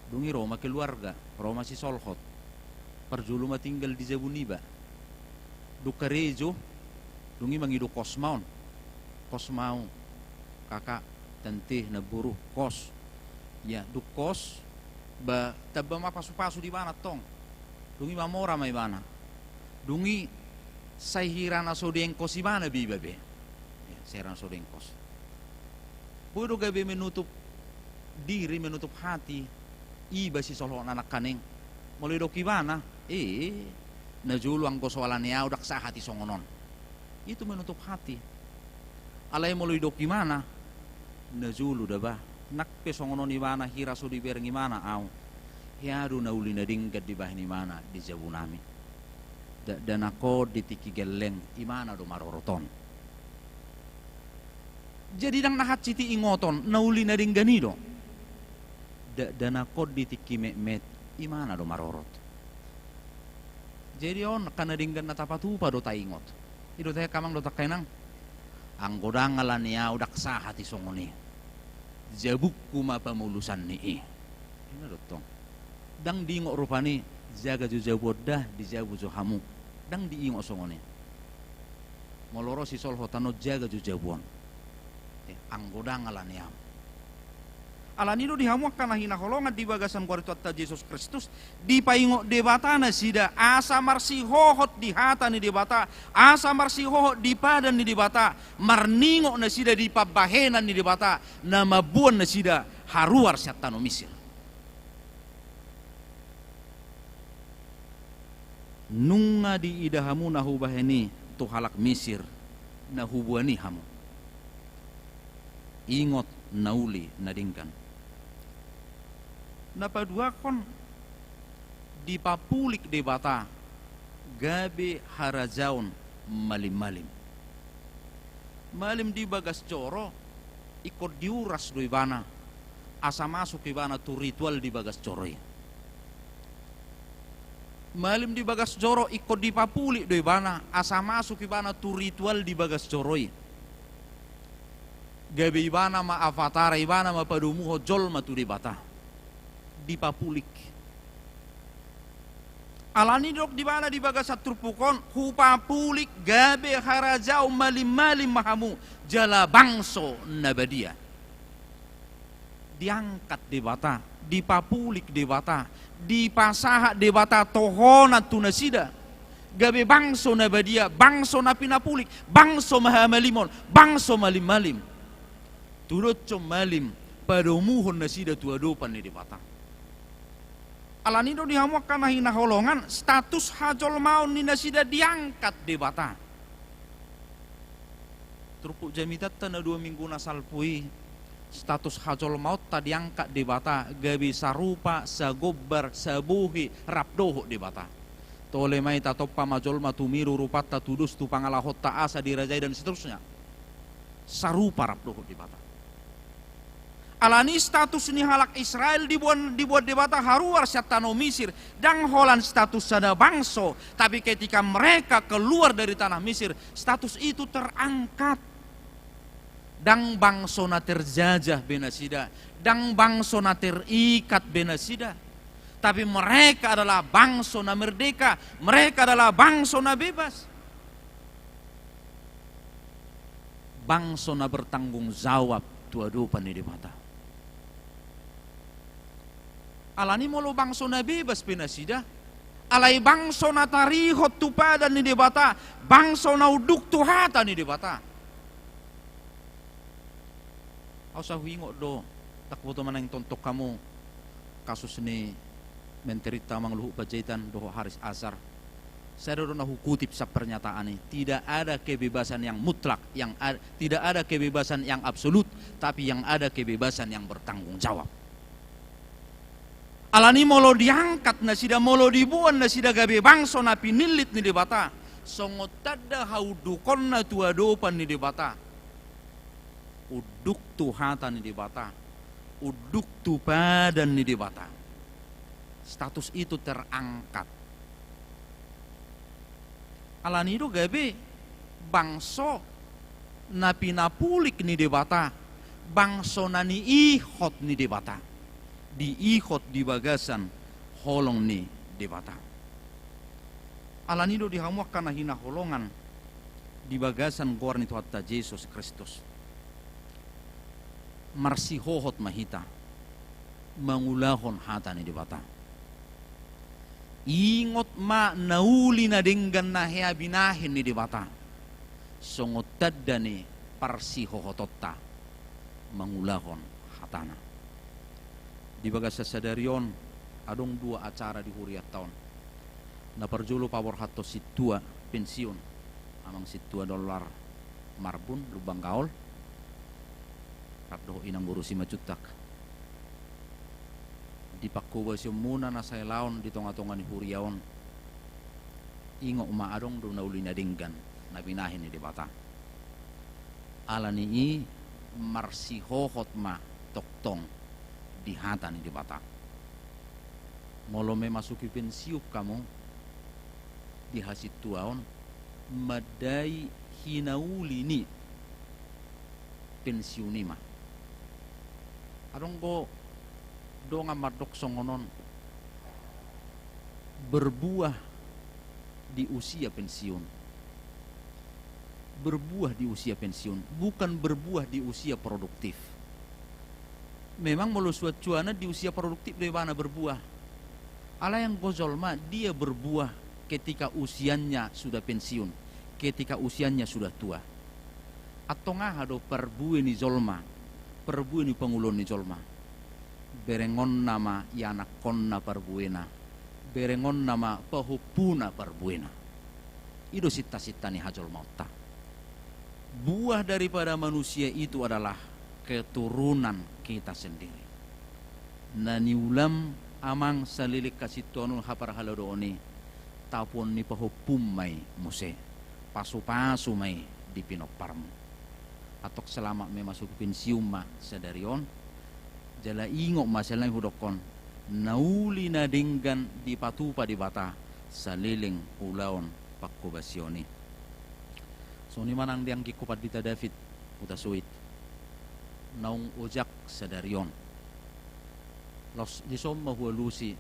dungi Roma keluarga Roma si solhot perjulu matinggal di Jabuniba dukarejo dungi mangido kosmaon kakak tentih na buruh kos ya dukos ba tabba mapasu-pasu di bana tong dungi mamora may bana dungi say hirana so dengkos di bana bibabe ya serana so dengkos bodo gabe menutup diri menutup hati iba si solon anak kaneng mulai doki bana najulu ang gosoalan ya udak sa hati songonon itu menutup hati alay mulai doki mana najulu daba nak pesongono ni mana hira so di berengi mana au hiadu na uli na dinggat di bahini mana di Jabunami dan ako di tiki geleng imana do maroroton jadi dang nahat siti ingoton na uli na dinggani do dan ako di tiki met imana do marorot jadi on kana dinggan na tapatupa do ta ingot ido tayo kamang do takainang ang godangalan niya udak sa hati songoni jabukku ma pamulusan ni ina dotong dang diingok rupani jaga jujabodah di jabu johamu dang diingok songone moloro si sol hotano jaga jujabuan anggoda ngalan yam alanido dihamuak kana hina holongan di bagasan kuarito atta Yesus Kristus di paingok debatana sida asa marsi hohot di hata ni debata asa marsi hohot di padan ni debata marningok na sida di pabahenan ni debata nama buon na sida haruar syatano Mesir nunga di idahamu na hubaheni tu halak Mesir na hubuani hamu ingot nauli nadingkan. Napadua kon di papulik de bata gabe harajaun malim-malim. Malim di bagas coro ikut diuras do ibana asa masuk ibana tu ritual di bagas coro ya. Malim di bagas coro ikut di papulik do ibana asa masuk ibana tu ritual di bagas coro ya. Gabe ibana ma avatara ibana ma padumu hojol ma tu di bata di papulik. Alani dok di mana di bagas satrupukon hupa pulik gabe harajau malim-malim mahamu jala bangso nabadia. Diangkat di bata, di papulik di bata, di pasaha di bata tohona tunasida. Gabe bangso nabadia, bangso napinapulik, bangso mahamalimon, bangso malim-malim. Turut com malim pada umuhon nasida tuadopan di bata. Alanido dihamuak karena hina holongan status hajol maun nina sida diangkat di bata. Trupuk jamitat na 2 minggu nasalpui status hajol maut tadi diangkat di bata gabi sarupa sagobar sabuhi rapdoho di bata. Tole mai tatoppa majol matumiru rupatta tudus tu pangalahot taasa dirajai dan seterusnya. Sarupa rapdoho di bata. Alani status ni halak Israel dibuat debata haruar syatano Mesir dan holan status sada bangso, tapi ketika mereka keluar dari tanah Mesir status itu terangkat dan bangso na terjajah benasida dan bangso na terikat benasida, tapi mereka adalah bangso na merdeka, mereka adalah bangso na bebas, bangso na bertanggung jawab tuadupan di mata. Alani molo bangso na bebas pinasida. Alai bangso na tarihot tupadan ni debata. Bangso na uduk tuhata ni debata. Au sa huingo do. Takbuto man ang tontok kamu. Kasus ni menterita mangluhu pajaitan doho Haris Azhar. Saya do na hukutip sa pernyataan ini. Tidak ada kebebasan yang mutlak, tidak ada kebebasan yang absolut, tapi yang ada kebebasan yang bertanggung jawab. Alani molo diangkat na sida molo dibuan na sida gabe bangso na pinilit ni debata songot tada haudukon na tuadopan ni debata uduk tuhata ni debata uduk tupadan ni debata status itu terangkat. Alani do gabe bangso na pinapulik ni debata bangso na ni ihot ni debata diikot di bagasan holong ni debata. Alanido dihamuak karena hina holongan di bagasan gorni Tuhatta Yesus Kristus. Marsihohot mahita mangulahon hata ni debata. Ingot ma nauli na denggan na hea binahin ni debata. Songot tadda ni parsihohototta mangulahon hatana. Di bagas sasadarion adong 2 acara di huriat tahun na parjulo pawor hatto situa pensiun amang $2 marbun lubang gaol rapdo inang burusi majutak di pakkuba muna na say laon di tonga-tonga ni huriaon ingo umaadong do na uli na dinggan na binahin ni debata alani i marsihohot ma toktong di hata ni debata. Molo memasuki pensiup kamu di hasit tuaon madai hinauli ni pensiunima. Adong go donga madok songonon berbuah di usia pensiun. Berbuah di usia pensiun, bukan berbuah di usia produktif. Memang melusuat cuana di usia produktif dari mana berbuah. Ala yang gozolma dia berbuah ketika usianya sudah pensiun, ketika usianya sudah tua. Atau ngahado perbuah ni zolma, perbuah ni pengulon ni zolma. Berengon nama yana konna perbuena, berengon nama pahupuna perbuena. Itu sita-sita ni hajol mauta. Buah daripada manusia itu adalah keturunan kita sendiri. Nani ulam amang salilik kasih tuanul hapar haladooni tapon ni pahupum may muse pasu-pasu may di pinoparmo atok selama may masuk pensiuma sadarion jala ingok masalah hudokon nauli na dinggan di patupa di bata saliling ulaon pakubasioni. So ni manang diang kikupat dita David utasuit naung ojak sadarion los disom mahualusi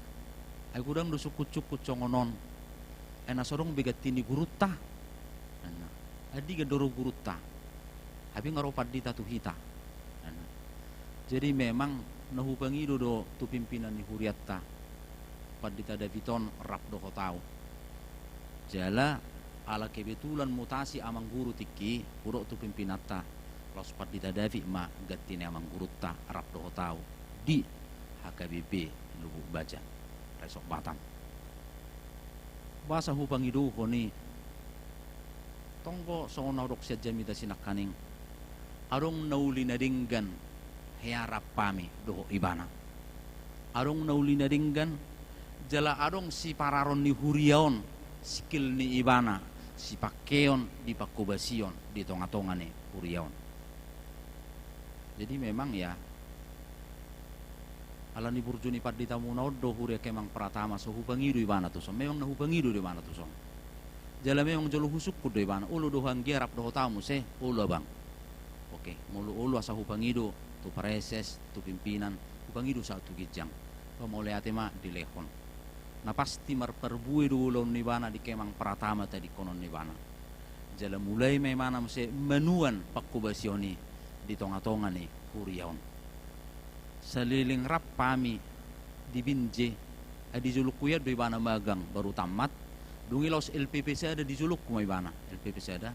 ay kudang dusukut-sukut congonon ay nasorong bigatini guruta adi gadoro guruta habi ngaropad dita tuhita jadi memang nahupangido do tu pimpinan ni huriatta padita Davidon rap do tau jala ala kebetulan mutasi amang guru tiki puro tu pimpinata los padita David ma gatine amang guruta rap do tau di HKBP Lubuk Bajan Resok Batam basa hupangido ko ni tonggo so naurok siya jamita sinakaning arong nauli na dinggan hiarap pami doho ibana arong nauli na dinggan jala arong si pararon ni huriaon skill ni ibana si pakeon di pakubasion di tonga-tonga ni huriaon. Jadi memang ya ala ni burjuni padita munaod do huria kemang pratama so hupangido ibana tu so memang nahupangido di ibana tu so jala memang jolo husuk ku do ibana ulo do hanggerap do tamu se ulo bang oke mulu ulo asa hupangido tu pareses tu pimpinan hupangido sa tu gijang pamole ate ma di lehon na pasti marperbui do ulo ni ibana di kemang pratama tadi konon ni ibana jala mulai may mana se menuan pakubasioni di tonga-tonga ni huriaon saliling rap pami di binje di juluk kuya do ibana magang baru tamat dungilos LPPC ada di juluk kumay ibana LPPC ada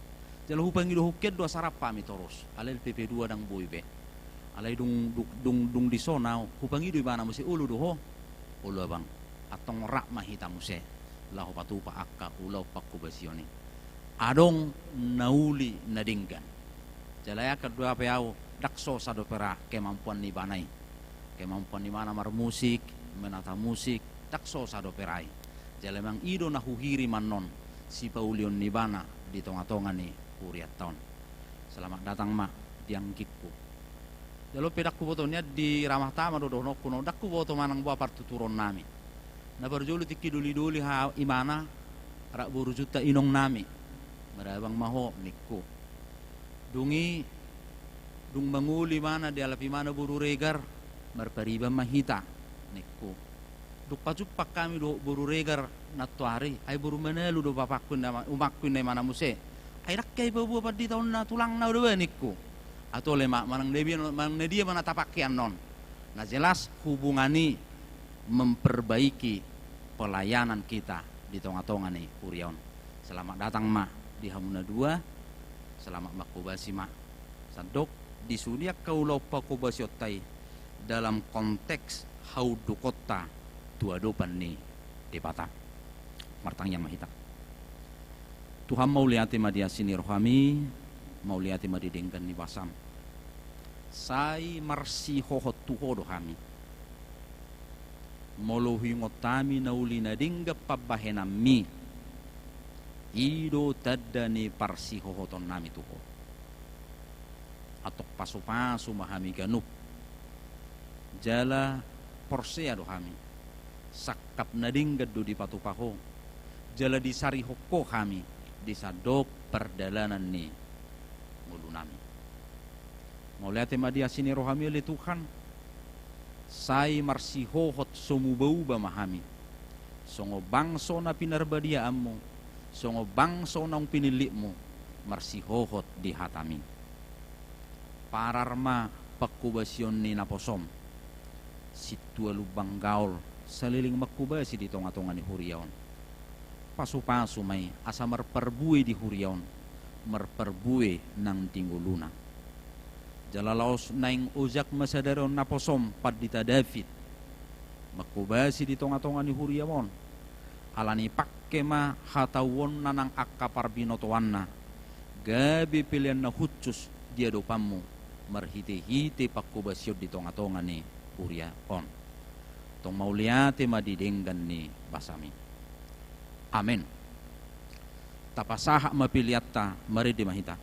jala hupangido huked do sarap pami toros ala LPP 2 dang boybe alay dung di sonao hupangido ibana musi ulo do ho ulo bang atong rak mahita muse lahu patupa akka ulau pakubasioni adong nauli nadinggan jalaya kedua peau dakso sado pera kemampuan ni banai kemampuan di mana mar musik menata musik dakso sado perai jalemang ido na huhiri manon si Paulion Nibana di tonga-tonga ni huriat tahun selamat datang ma dianggikku jalo pedak kubotonya di ramah tama do dono kuno dak kuboto manang buah partuturon nami na barjulu tiki duli ha imana rak buru juta inong nami marabang maho nikku dung manguli mana di alapi mana buru regar marpariba mahita nikku duk pajupak kami do buru regar natuari ay buru menelu do bapakku na umakku na mana muse ay rakkay babu padi taon na tulang na do nikku atau lemak manang dia mana tapakian non nah jelas hubungani memperbaiki pelayanan kita di tonga-tonga nih Huriaon selamat datang ma di Hamuna 2 selamat makubasi ma sadok disudia kaulau pakubasiotay dalam konteks haudu kota tuadopan ni depata martang yang mahita Tuhan mau liati madia sini rohami mau liati madi denggan ni basam sai marsi hohot tuho dohami molohi ngotami nauli na dingga pabahenami ido tadda ni parsi hohoton nami tuho atok pasu-pasu mahami ganup jala porsea dohami sakap nading gaddo di patupaho jala di sari hokko kami di sadok perdalanan ni mulu nami mau lihat madia sini rohami oleh Tuhan sai marsi hohot somubauba mahami songo bangso na pinarbadia ammo songo bangso na pinilikmu marsi hohot di hatami pararma pakubasyon ni naposom situa lubang gaul saliling makubasi di tonga-tonga ni Huriaon pasu-pasu may asa marperbui di Huriaon marperbui nang tingguluna jalalaos naing ujak masadaron naposom padita David makubasi di tonga-tonga ni Huriaon alani pakke ma hatawon nanang akka parbinotowanna gabi pilihan na hutsus dia dopammu marhite-hite pakkubasyod di tonga-tonga ni Uria on. Tong mauliate madidenggan ni basami. Amen. Tapasaha mapiliatta maridi mahita.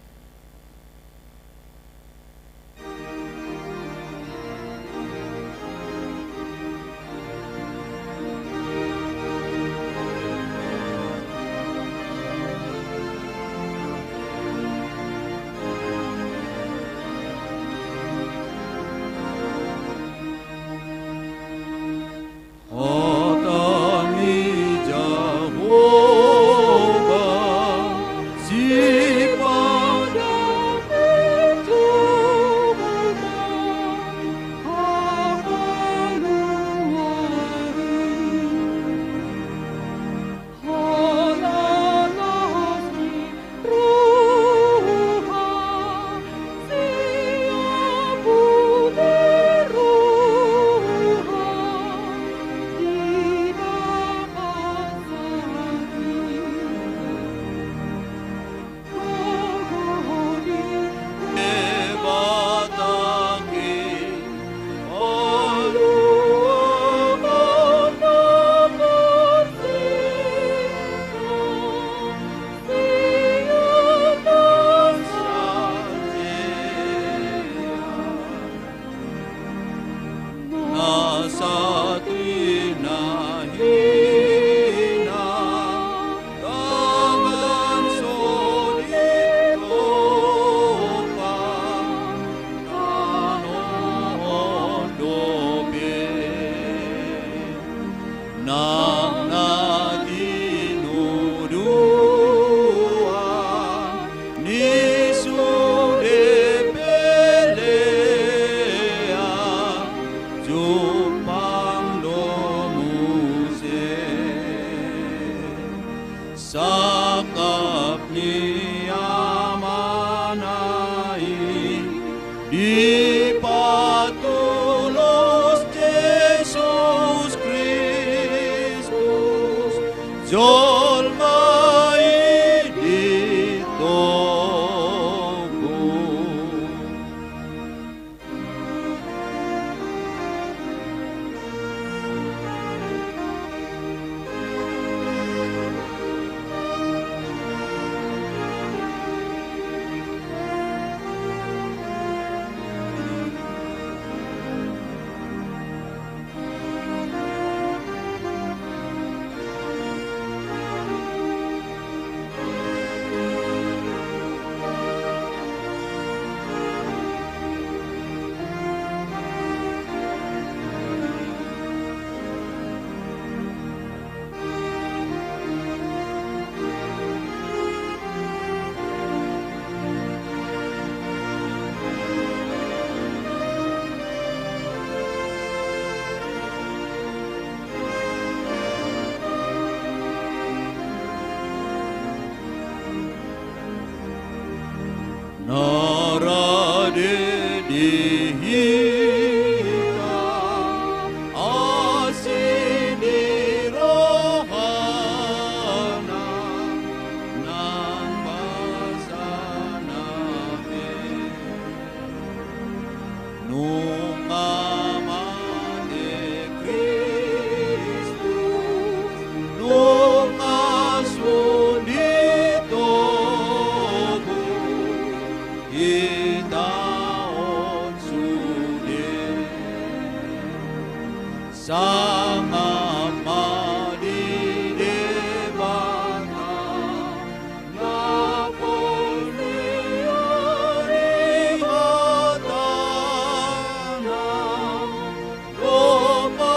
Ipatulos Jesus Christus, jolmai ditoku. Narade dihita asini rohana nan basaname nungamane Kristus nungasundito itaon sude sangat madidebana napuniari hatana dono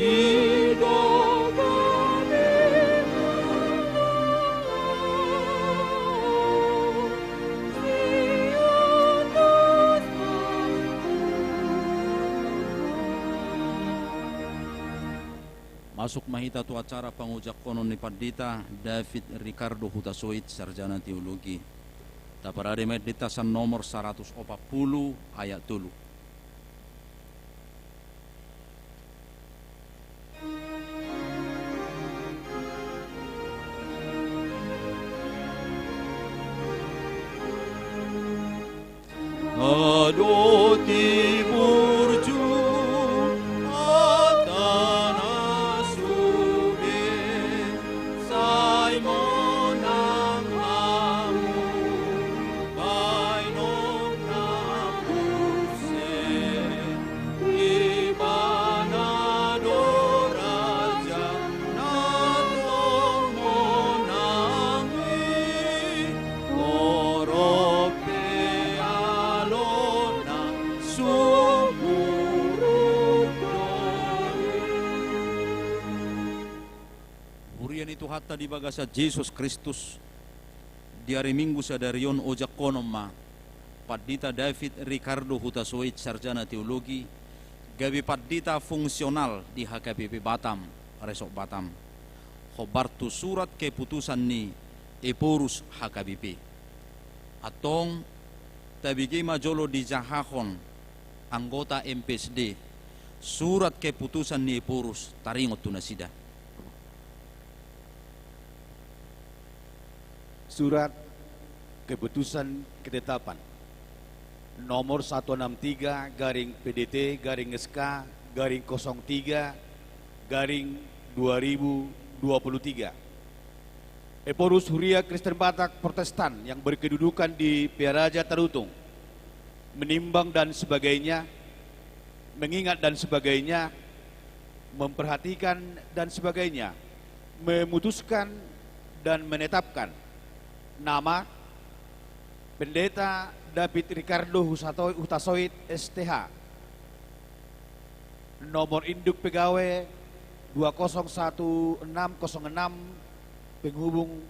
hidup Masuk mahita tu acara pangujak konon ni Padita David Ricardo Hutasoit, sarjana teologi. Taparade meditasan nomor 140 ayat 3. Ado timur jun atana sude Simon ang amu Bainom na puse Ibanado raja natong monangi Orope alona sumurut Hurian itu hatta di bagasa Jesus Kristus di hari Minggu sadarion ojak konom ma Padita David Ricardo Hutasoit, sarjana teologi, gabi Padita fungsional di HKBP Batam, Resok Batam. Khobartu surat keputusan ni Eporus HKBP. Atong tabigi majolo di Jahahon, anggota MPSD, surat keputusan ni Eporus taringot tunasida. Surat keputusan ketetapan nomor 163 garing PDT garing SK garing 03 garing 2023. Eporus Huria Kristen Batak Protestan yang berkedudukan di Piaraja Tarutung menimbang dan sebagainya, mengingat dan sebagainya, memperhatikan dan sebagainya, memutuskan dan menetapkan nama Pendeta David Ricardo Hutasoit STH, nomor induk pegawai 201606 penghubung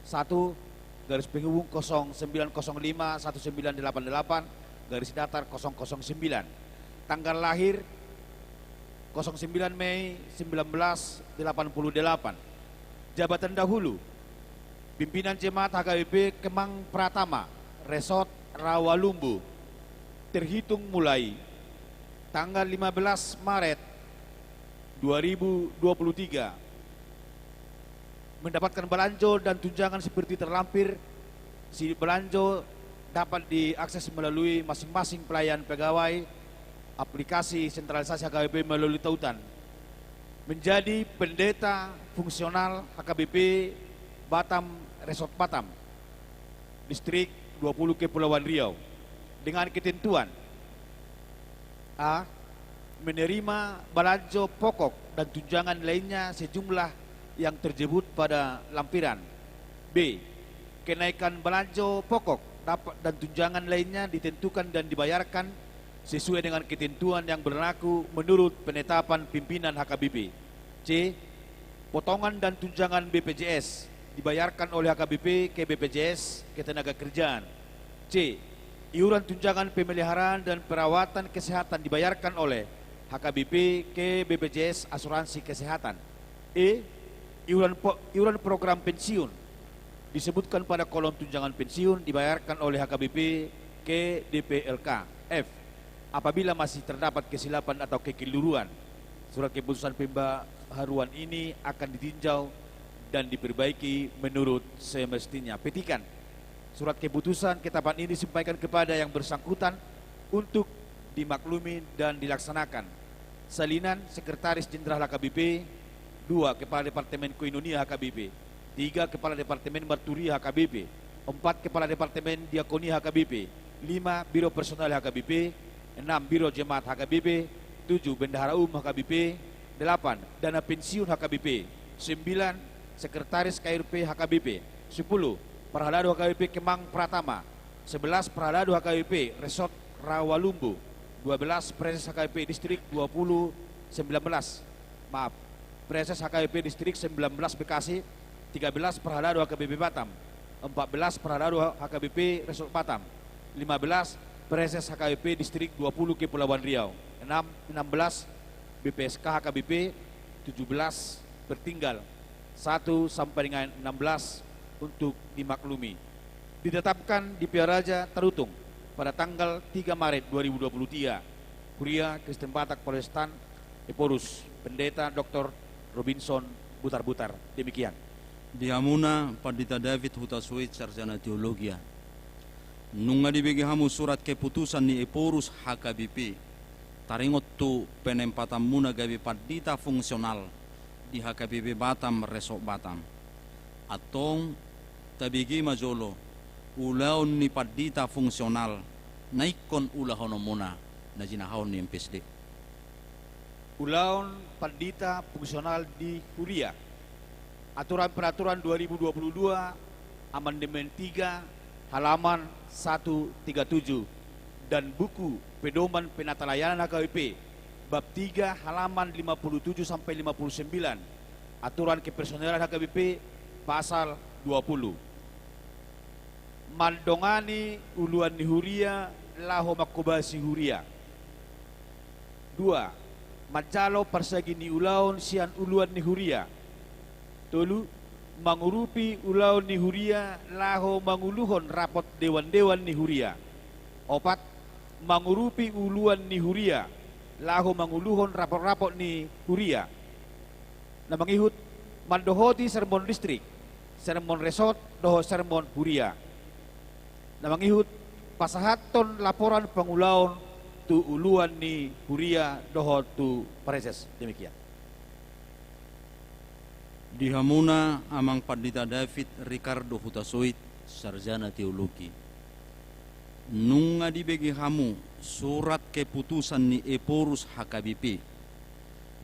1 garis penghubung 0905 1988 garis datar 009, tanggal lahir 09 Mei 1988, jabatan dahulu pimpinan Jemaat HKBP Kemang Pratama, Resort Rawalumbu, terhitung mulai tanggal 15 Maret 2023. Mendapatkan belanjo dan tunjangan seperti terlampir. Si belanjo dapat diakses melalui masing-masing pelayan pegawai aplikasi sentralisasi HKBP melalui tautan. Menjadi pendeta fungsional HKBP Batam, Resort Batam, Distrik 20 Kepulauan Riau, dengan ketentuan: A. Menerima belanjo pokok dan tunjangan lainnya sejumlah yang tersebut pada lampiran. B. Kenaikan belanjo pokok dan tunjangan lainnya ditentukan dan dibayarkan sesuai dengan ketentuan yang berlaku menurut penetapan pimpinan HKBP. C. Potongan dan tunjangan BPJS dibayarkan oleh HKBP ke BPJS Ketenagakerjaan. C. Iuran tunjangan pemeliharaan dan perawatan kesehatan dibayarkan oleh HKBP ke BPJS Asuransi Kesehatan. E. Iuran program pensiun disebutkan pada kolom tunjangan pensiun dibayarkan oleh HKBP ke DPLK. F. Apabila masih terdapat kesilapan atau kekeliruan, surat keputusan pembaharuan ini akan ditinjau dan diperbaiki menurut semestinya. Petikan surat keputusan ketetapan ini disampaikan kepada yang bersangkutan untuk dimaklumi dan dilaksanakan. Salinan Sekretaris Jenderal HKBP, 2. Kepala Departemen Koinonia HKBP, 3. Kepala Departemen Marturia HKBP, 4. Kepala Departemen Diakonia HKBP, 5. Biro Personal HKBP, 6. Biro Jemaat HKBP, 7. Bendahara Umum HKBP, 8. Dana Pensiun HKBP, 9. Sekretaris KRP HKBP, 10. Prahaladu HKBP Kemang Pratama, 11. Prahaladu HKBP Resort Rawalumbu, 12. Preses HKBP Distrik 2019, Preses HKBP Distrik 19 Bekasi, 13 Perhadadu HKBP Batam, 14 Perhadadu HKBP Resort Batam, 15 Preses HKBP Distrik 20 Kepulauan Riau, 16 BPSK HKBP, 17 bertinggal 1 sampai dengan 16 untuk dimaklumi. Ditetapkan di Piaraja Tarutung pada tanggal 3 Maret 2023. Kuria Kristen Batak Protestan Eporus, Pendeta Dr. Robinson Butar-Butar. Demikian. Dihamuna Pandita David Hutasuit Sarjana Teologia. Nunga dibagi hamu surat keputusan ni Eporus HKBP. Taringot tu penempatan muna gabi pandita fungsional di HKBP Batam Resort Batam. Atong tabigi majolo ulaon ni pandita fungsional naikon ulahon muna na jinahon ni MPSD. Ulaun Pandita Fungsional di Kuria. Aturan Peraturan 2022 Amandemen 3 halaman 137 dan buku Pedoman Penata Layanan HKBP bab 3 halaman 57 sampai 59. Aturan Kepersonelan HKBP pasal 20. Mandongani uluan ni Huria laho makubasi Huria. 2. Majalo persagi ni ulaun sian uluan ni Huria. Tolu, mangurupi ulaun ni Huria laho manguluhon rapot dewan-dewan ni Huria. 4. Mangurupi uluan ni Huria laho manguluhon rapot-rapot ni Huria. Na mangihut mandohoti sermon distrik, sermon resort doho sermon Huria. Na mangihut pasahaton laporan pangulaon tu uluan ni Huria doho tu Preses. Demikian. Dihamuna amang Pandita David Ricardo Hutasuit Sarjana Teologi. Nunga dibagi hamu surat keputusan ni Eporus HKBP.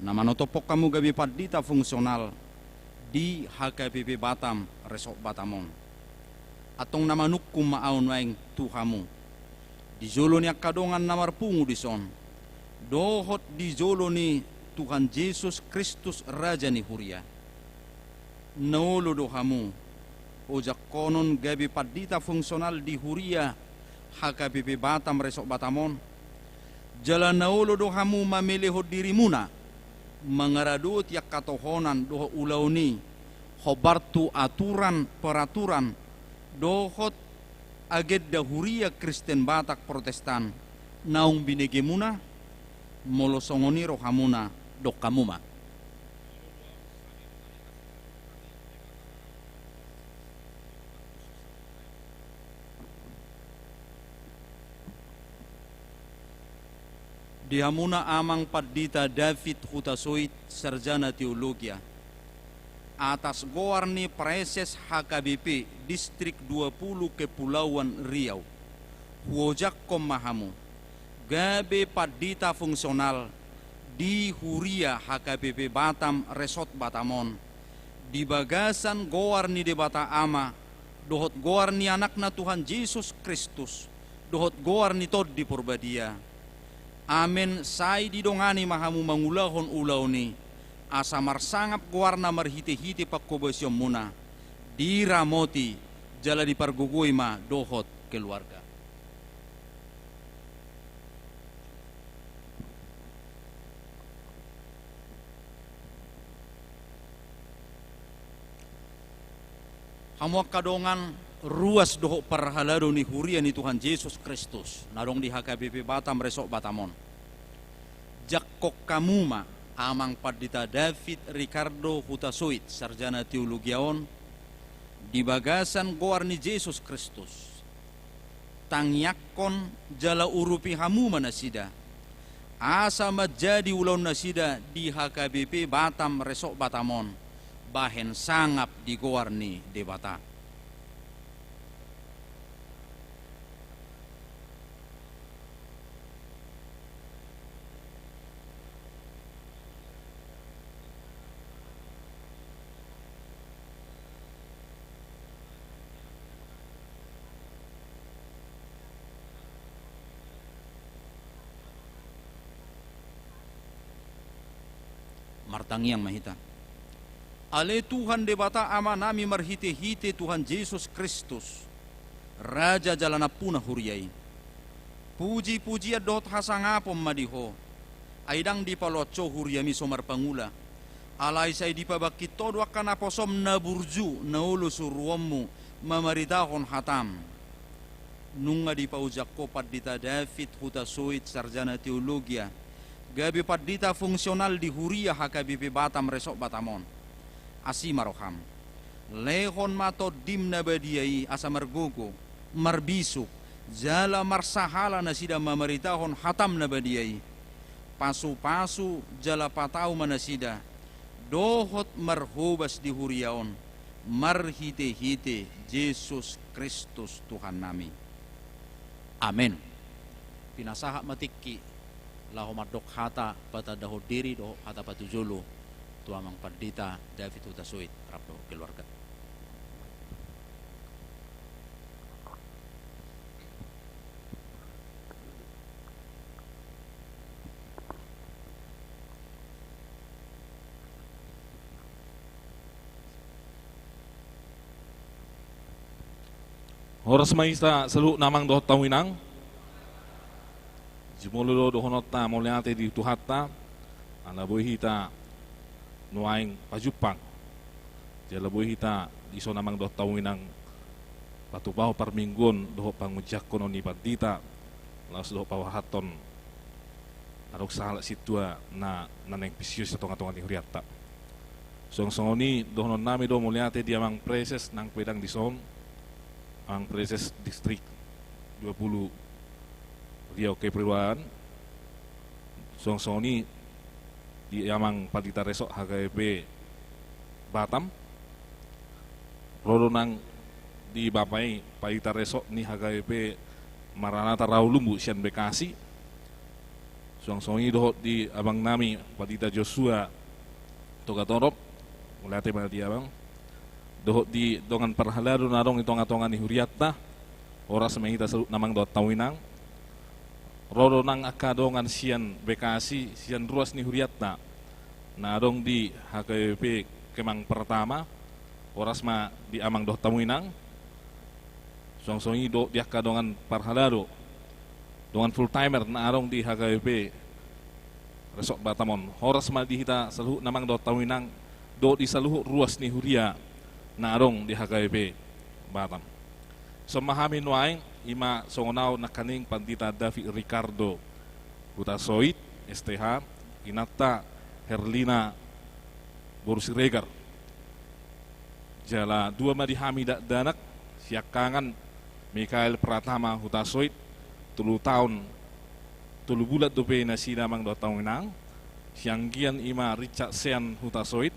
Nama notopok kamu gabi pandita fungsional di HKBP Batam Resort Batamon. Atong nama nukum maaun waing tuhamu. Di jolo ni akadongan namar pungu di son. Dohot di jolo ni Tuhan Yesus Kristus Raja ni Huria. Naolo dohamu. Ojak konon gabi pandita fungsional di Huria HKBP Batam Resort Batamon. Jalan naolo dohamu mamilihod dirimuna. Mengaradut yak katohonan doho ulau ni. Hobartu aturan peraturan. Dohot aged Huria Kristen Batak Protestan naung binegemuna molosongoni rohamuna dokamuma. Dihamuna amang Pandita David Hutasuit Sarjana Teologia atas goarni Preses HKBP Distrik 20 Kepulauan Riau. Huojak komahamu gabe pandita fungsional di Huria HKBP Batam Resort Batamon di bagasan goarni de Bata Ama dohot goarni anakna Tuhan Yesus Kristus dohot goarni tod di Purbadia. Amen sai didongani mahamu mangulahon ulau ni asa marsangap guarna marhiti-hiti pakkobasyon muna di ramoti jala di pargugoy ma dohot keluarga. Hamuak kadongan ruas doho parhalado ni Huria ni Tuhan Yesus Kristus narong di HKBP Batam Resort Batamon. Jakkok kamuma amang Pandita David Ricardo Hutasuit Sarjana Teologiaon di bagasan goar ni Yesus Kristus. Tangyakon jala urupi hamu manasida. Asa majadi ulon nasida di HKBP Batam Resort Batamon. Bahen sangap di goar ni Debata. martangiang mahita. Ale Tuhan de bata ama nami marhite-hite Tuhan Yesus Kristus, Raja jalana puna huriai. Puji-puji adot hasangapom madiho, aidang di paloco huriami somar pangula. Alay say di pabakit todo akan aposom na burju na ulo suruammu mamaritahon hatam. Nunga di paujak ko padita David hutasoit sarjana teologia. Gabi padita fungsional di huria hakabipi batam resok batamon. Asimaroham. Lehon mato dim na badiai asa margogo, marbisuk, jala marsahala na sida mamaritahon hatam na badiai. Pasu-pasu jala patau manasida. Dohot marhobas di huriaon, marhite-hite Yesus Kristus Tuhan nami. Amin. Pinasaha matikki laho madok hata pata daho diri doho hata patujulu tuamang pardita David hutasuit rapdo keluarga. Horas maista selu namang dohot tawinang. Jumululo dohonot na mulyate di tuhatta. Anaboy hita nuaing pajupang. Jalaboy hita iso namang dohot tawinang. Patubaho parminggon dohot pangujak kono ni pardita. Laos dohot pawahaton. Arok sahala situa na naneng pisius sa tonga-tonga ni huriata. Song-songoni dohonot nami do mulyate di amang preses nang pedang dison. Ang Preses Distrik 20 Riau Kepulauan Song-songoni di amang padita resok HKP Batam rodonang di bapai padita resok ni HKP Maranatha Rawalumbu Sian Bekasi Song-songoni dohot di abang nami padita Joshua Togatorop mulate mana di abang dohot di dongan parhalado narong itong-atongan ni huriatta oras mahita salut namang dohot tawinang rodo nang akadongan sian Bekasi sian ruas ni huriatta narong di HKP Kemang pertama oras ma di amang dohot tawinang song-songi do di akadongan parhalado dongan full timer narong di HKP Resok Batamon oras ma dihita salut namang dohot tawinang do di saluh ruas ni huria narong di HKP Batam. So mahami nuaing ima songonaw na kaning pandita David Ricardo Hutasoit STH Inata Herlina Borsiregar jala dua madihami danak siakangan Mikael Pratama Hutasoit 3 tahun 3 bulan dope na sinamang 2 tahun nang sianggian ima Richard Sean Hutasoit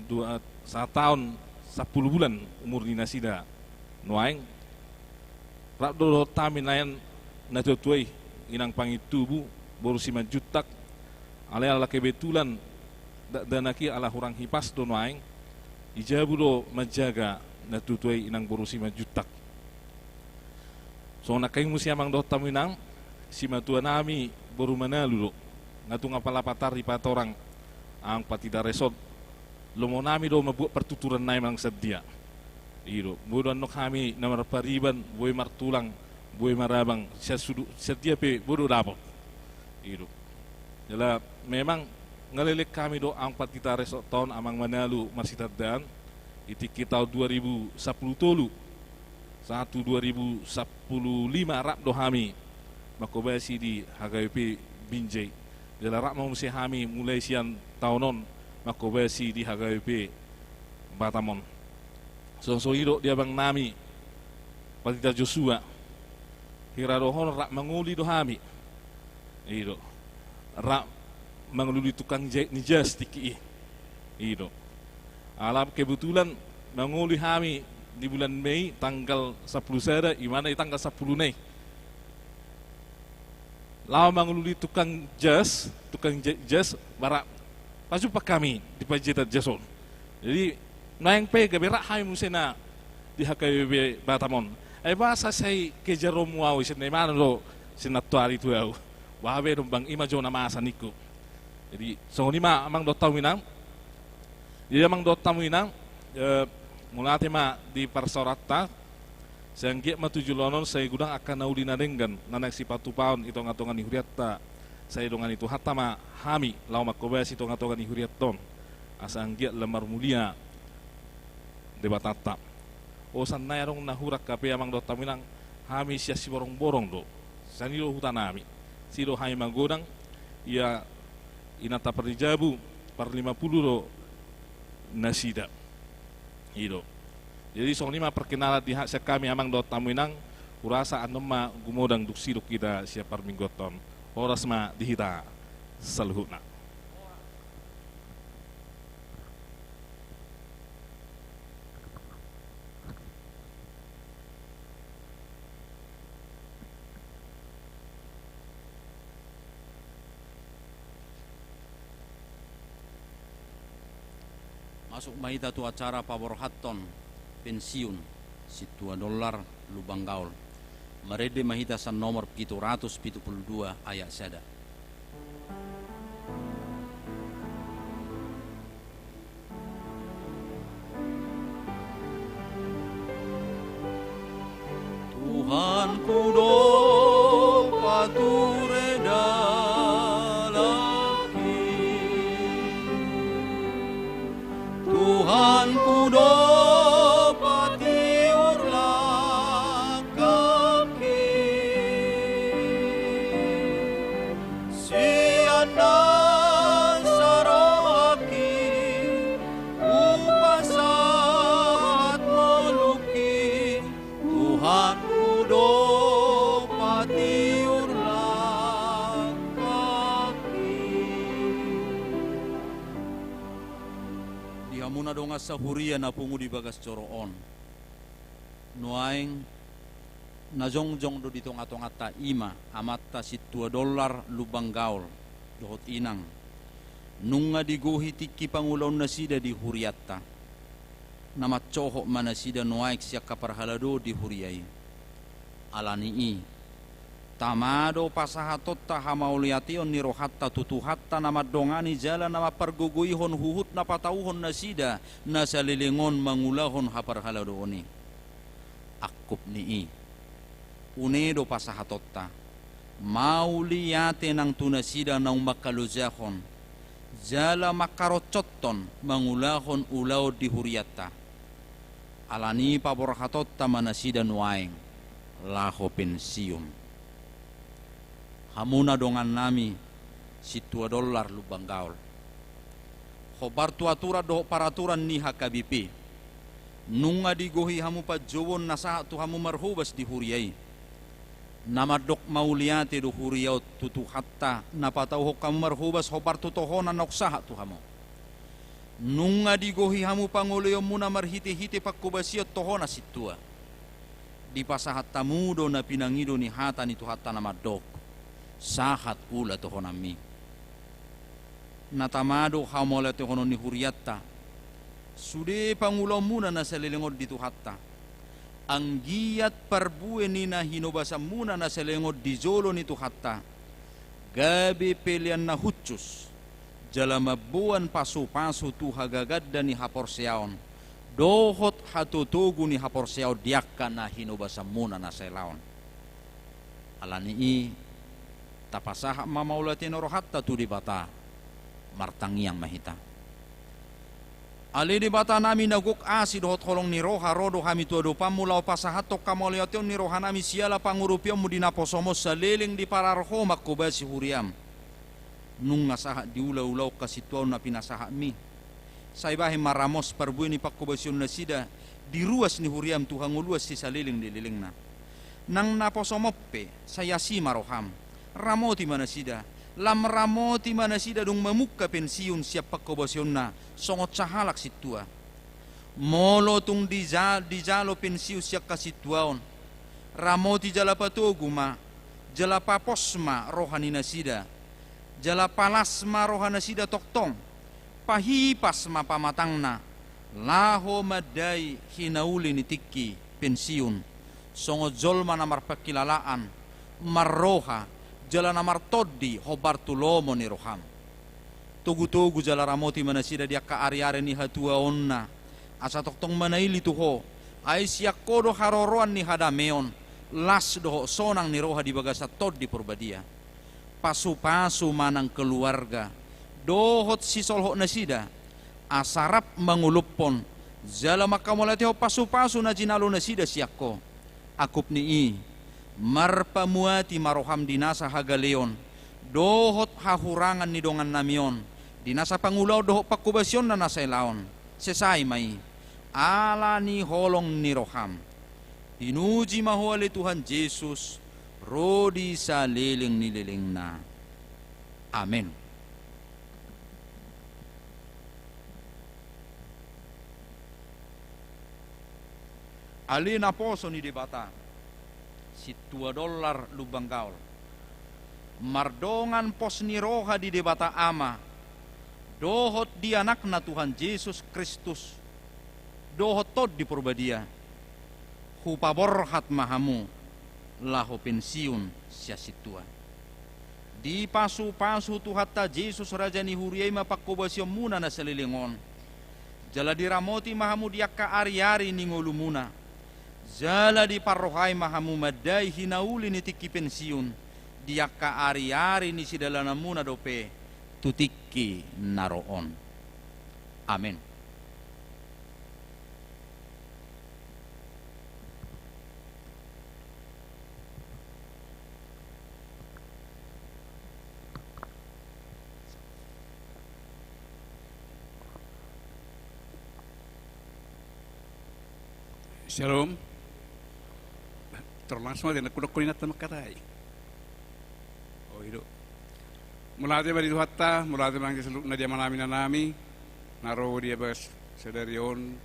1 tahun 10 bulan umur ni nasida nuaing rakdo tamin layan natutuai inang pangitubu boru si majutak ale ala kebetulan danaki ala hurang hipas do nuaing ijabu do majaga natutuai inang boru si majutak so nakaing musiamang do taminang si matua nami boru manalu ngatu ngapalapatar ripatorang ang patida resort lomo nami do mabuat pertuturan naim ang sedia. Iro, budan no kami na marpariban, boy martulang, boy marabang, sedia pe bodo dapat. Iro. Jala memang ngalilik kami do ang patita resort tahun amang manalu marsitadaan iti kita 2010 tolu 2015 rap do kami makobasi di HKP Binjai. Jala rap mau si kami mulai sian tahunon makobasi di HKP Batamon. So hiro dia bang nami patita Joshua hirarohon rak manguli do hami hiro rak manguli tukang nijas tiki hiro alam kebetulan manguli hami di bulan Mei tanggal 10 sada imana tanggal 10 Mei lawa manguli tukang jas barak pasuk pa kami di Pajita Jason. Jadi naing pe gabira hay musena di HKP Batamon. Ay basa say kejarom wow sin mana lo sinatuari tu au. Wabe bang ima jo na masa niko. Jadi songonima amang dot taminang. Jadi amang dot taminang mulate ma di persorata sangge ma tujuh lonon saya gudang akan nauli nadenggan nanak sipatu paun itu ngatongan ihuriatta saya dongan itu hatta ma hami lau makobas itu ngatongan ihuriatton asangge lemar mulia debatata osan nairong nahurak kape amang dot taminang hami sia si borong-borong do sanilo hutanami siro hai magodang ia inata perdijabu per 50 do nasida Ido. Jadi song lima perkenalan di hak kami amang dot tamuinang urasa anema gumodang duksiduk kita siapar minggoton oras ma dihita saluhuna. Masuk mahita tu acara paborhaton pensiun si $2 lubang gaul. Merede mahita san nomor 772 ayat sada. Tuhan kudo pature dalaki Tuhan kudo patiur lakaki sianan sarohaki upasahat meluki Tuhan kudo patiur lakaki Dihamuna donga sahuria na pungu di bagas coroon. Nuaing na jongjong do ditong atong ata ima amatta si $2 lubang gaul dohot inang. Nunga diguhi tiki pangulaw na sida di huriatta. Namat cohok mana sida nuaik siya kaparhalado di huriay. Alani i. Tamado pasahatot ta hamauliation ni rohatta tutuhatta nama dongani jala nama perguguyhon huhut na patauhon na sida na salilingon mangulahon haparhalado oni. Akup ni i. Unedo pasahatot ta. Mauliyate ng tunasida ng makaluzahon. Jala makarotsoton mangulahon ulaw di huriatta. Alani paborhatot ta manasida nuaeng. Laho pensiun. Hamuna dongan nami si $2 lubang gaul. Khobar tu atura do paraturan ni HKBP. Nunga digohi hamu pa jowon nasa tu hamu marhubas di huriyai. Namadok mauliate do huriyaw tutu hatta napatau kamu marhubas khobar tu tohona noksaha tu hamu. Nunga digohi hamu panguliyo muna marhite-hite pakkubasiyat tohona situa. Di pasahat tamudo na pinangido ni hata ni tu hatta namadok. Sahat ula to honami natamado hamole to hono ni huriatta sude pangulo muna na salilingod dito hatta ang giyat parbue ni na hinobasa muna na salilingod di jolo nito hatta gabi pelian na hutsus jalamabuan pasu-pasu tu hagagadda ni haporseaon dohot hatutugu ni haporseao diakka na hinobasa muna na selaon alani i tapasaha mamaulatin rohatta tu di bata martangiang mahita ali di bata nami naguk asi dohot holong ni roha rodo hami tu ado pamulaw pasahatok kamoliation ni roha nami siala pangurupiam mu dinaposomos sa leling di pararho makubasi huriam nung ngasaha diulaw-ulaw kasituaw na pinasaha mi sa ibahe maramos parbuin ni pakubasyon na sida diruas ni huriam tuhang uluas si sa leling di liling na nang naposomoppe sa yasi maroham ramoti mana sida lam ramoti mana sida dong memukka pensiun siap pakobasyon na songot sahalak situa molo tung dijalo pensiun siap kasituaon ramoti jala patoguma jala paposma rohani nasida jala palasma rohana sida toktong pahipas ma pamatangna laho madai hinauli ni tiki pensiun songot jolma namar pakilalaan marroha jala namar toddi hobar tulomo ni roham Togu-togu jala ramoti mana sida dia ka ari-ari ni hatua onna. Asa toktong manaili tuho. Ai siakko do haroroan ni hadameon. Las doho sonang ni roha di bagasa tod di purbadia. Pasu-pasu manang keluarga. Dohot sisolho na sida. Asarap mangulupon. Jala makamolate ho pasu-pasu na jinalo na sida siakko. Akup ni marpamuati maroham dinasa hagaleon. Dohot hahurangan ni dongan namion. Dinasa pangulaw dohot pakubasyon na nasa ilaon. Sesay may. Ala ni holong ni roham. Dinuji mahuali Tuhan Yesus. Rodi sa liling nililing na. Amen. Alina poso ni debata. Si $2 lubang gaul. Mardongan pos ni roha di debata ama. Dohot di anak na Tuhan Yesus Kristus. Dohot tod di purbadia. Hupaborhat mahamu. Laho pensiun sia situa. Di pasu-pasu Tuhata Yesus Raja ni huriay mapakubasyo muna na salilingon. Jala di ramoti mahamu diak ka ari-ari ni ngulumuna. Jala di parohay mahamu maday hinauli ni tiki pensiun. Diak ka ari-ari ni sidalana muna dope tutiki naroon. Amen. Shalom. Terlangsung ada nak kulit nama katai. Oh itu. Mulai dari Tuhatta, mulai dari seluruh nadia manami nanami, naro dia bas sedarion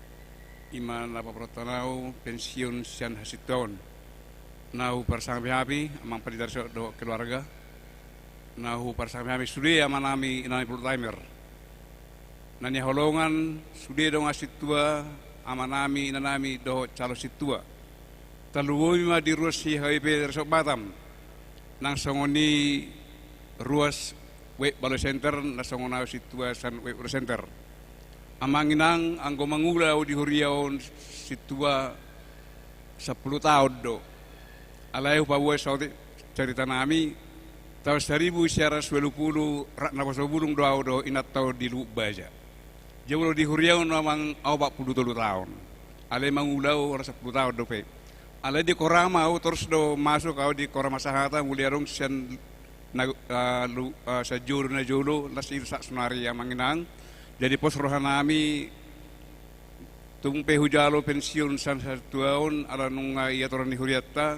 iman apa protonau pensiun sian hasiton. Nahu persang bihabi, amang pendidar do keluarga. Nahu persang bihabi sudah manami inani full timer. Nanya holongan sudah dong asitua. Amanami nanami do calo situa taluwi ma di ruas si HIP Resort Batam nang songoni ruas web balo center na songona situa san web center amanginang anggo mangulau di huriaon situa 10 tahun do alai upawe saudi cerita nami tahun 1920 rakna pasobulung do inat tau di Lubaja. Jauh di huriau namang awak 40 tahun. Ale mangulau orang 10 tahun dope. Ale di korama au terus do masuk au di korama sahata muliarong sian sajur na jolo nasi sak sunari yang manginang. Jadi pos rohanami tumpe hujalo pensiun san 1 tahun ala nunga ia toran di huriatta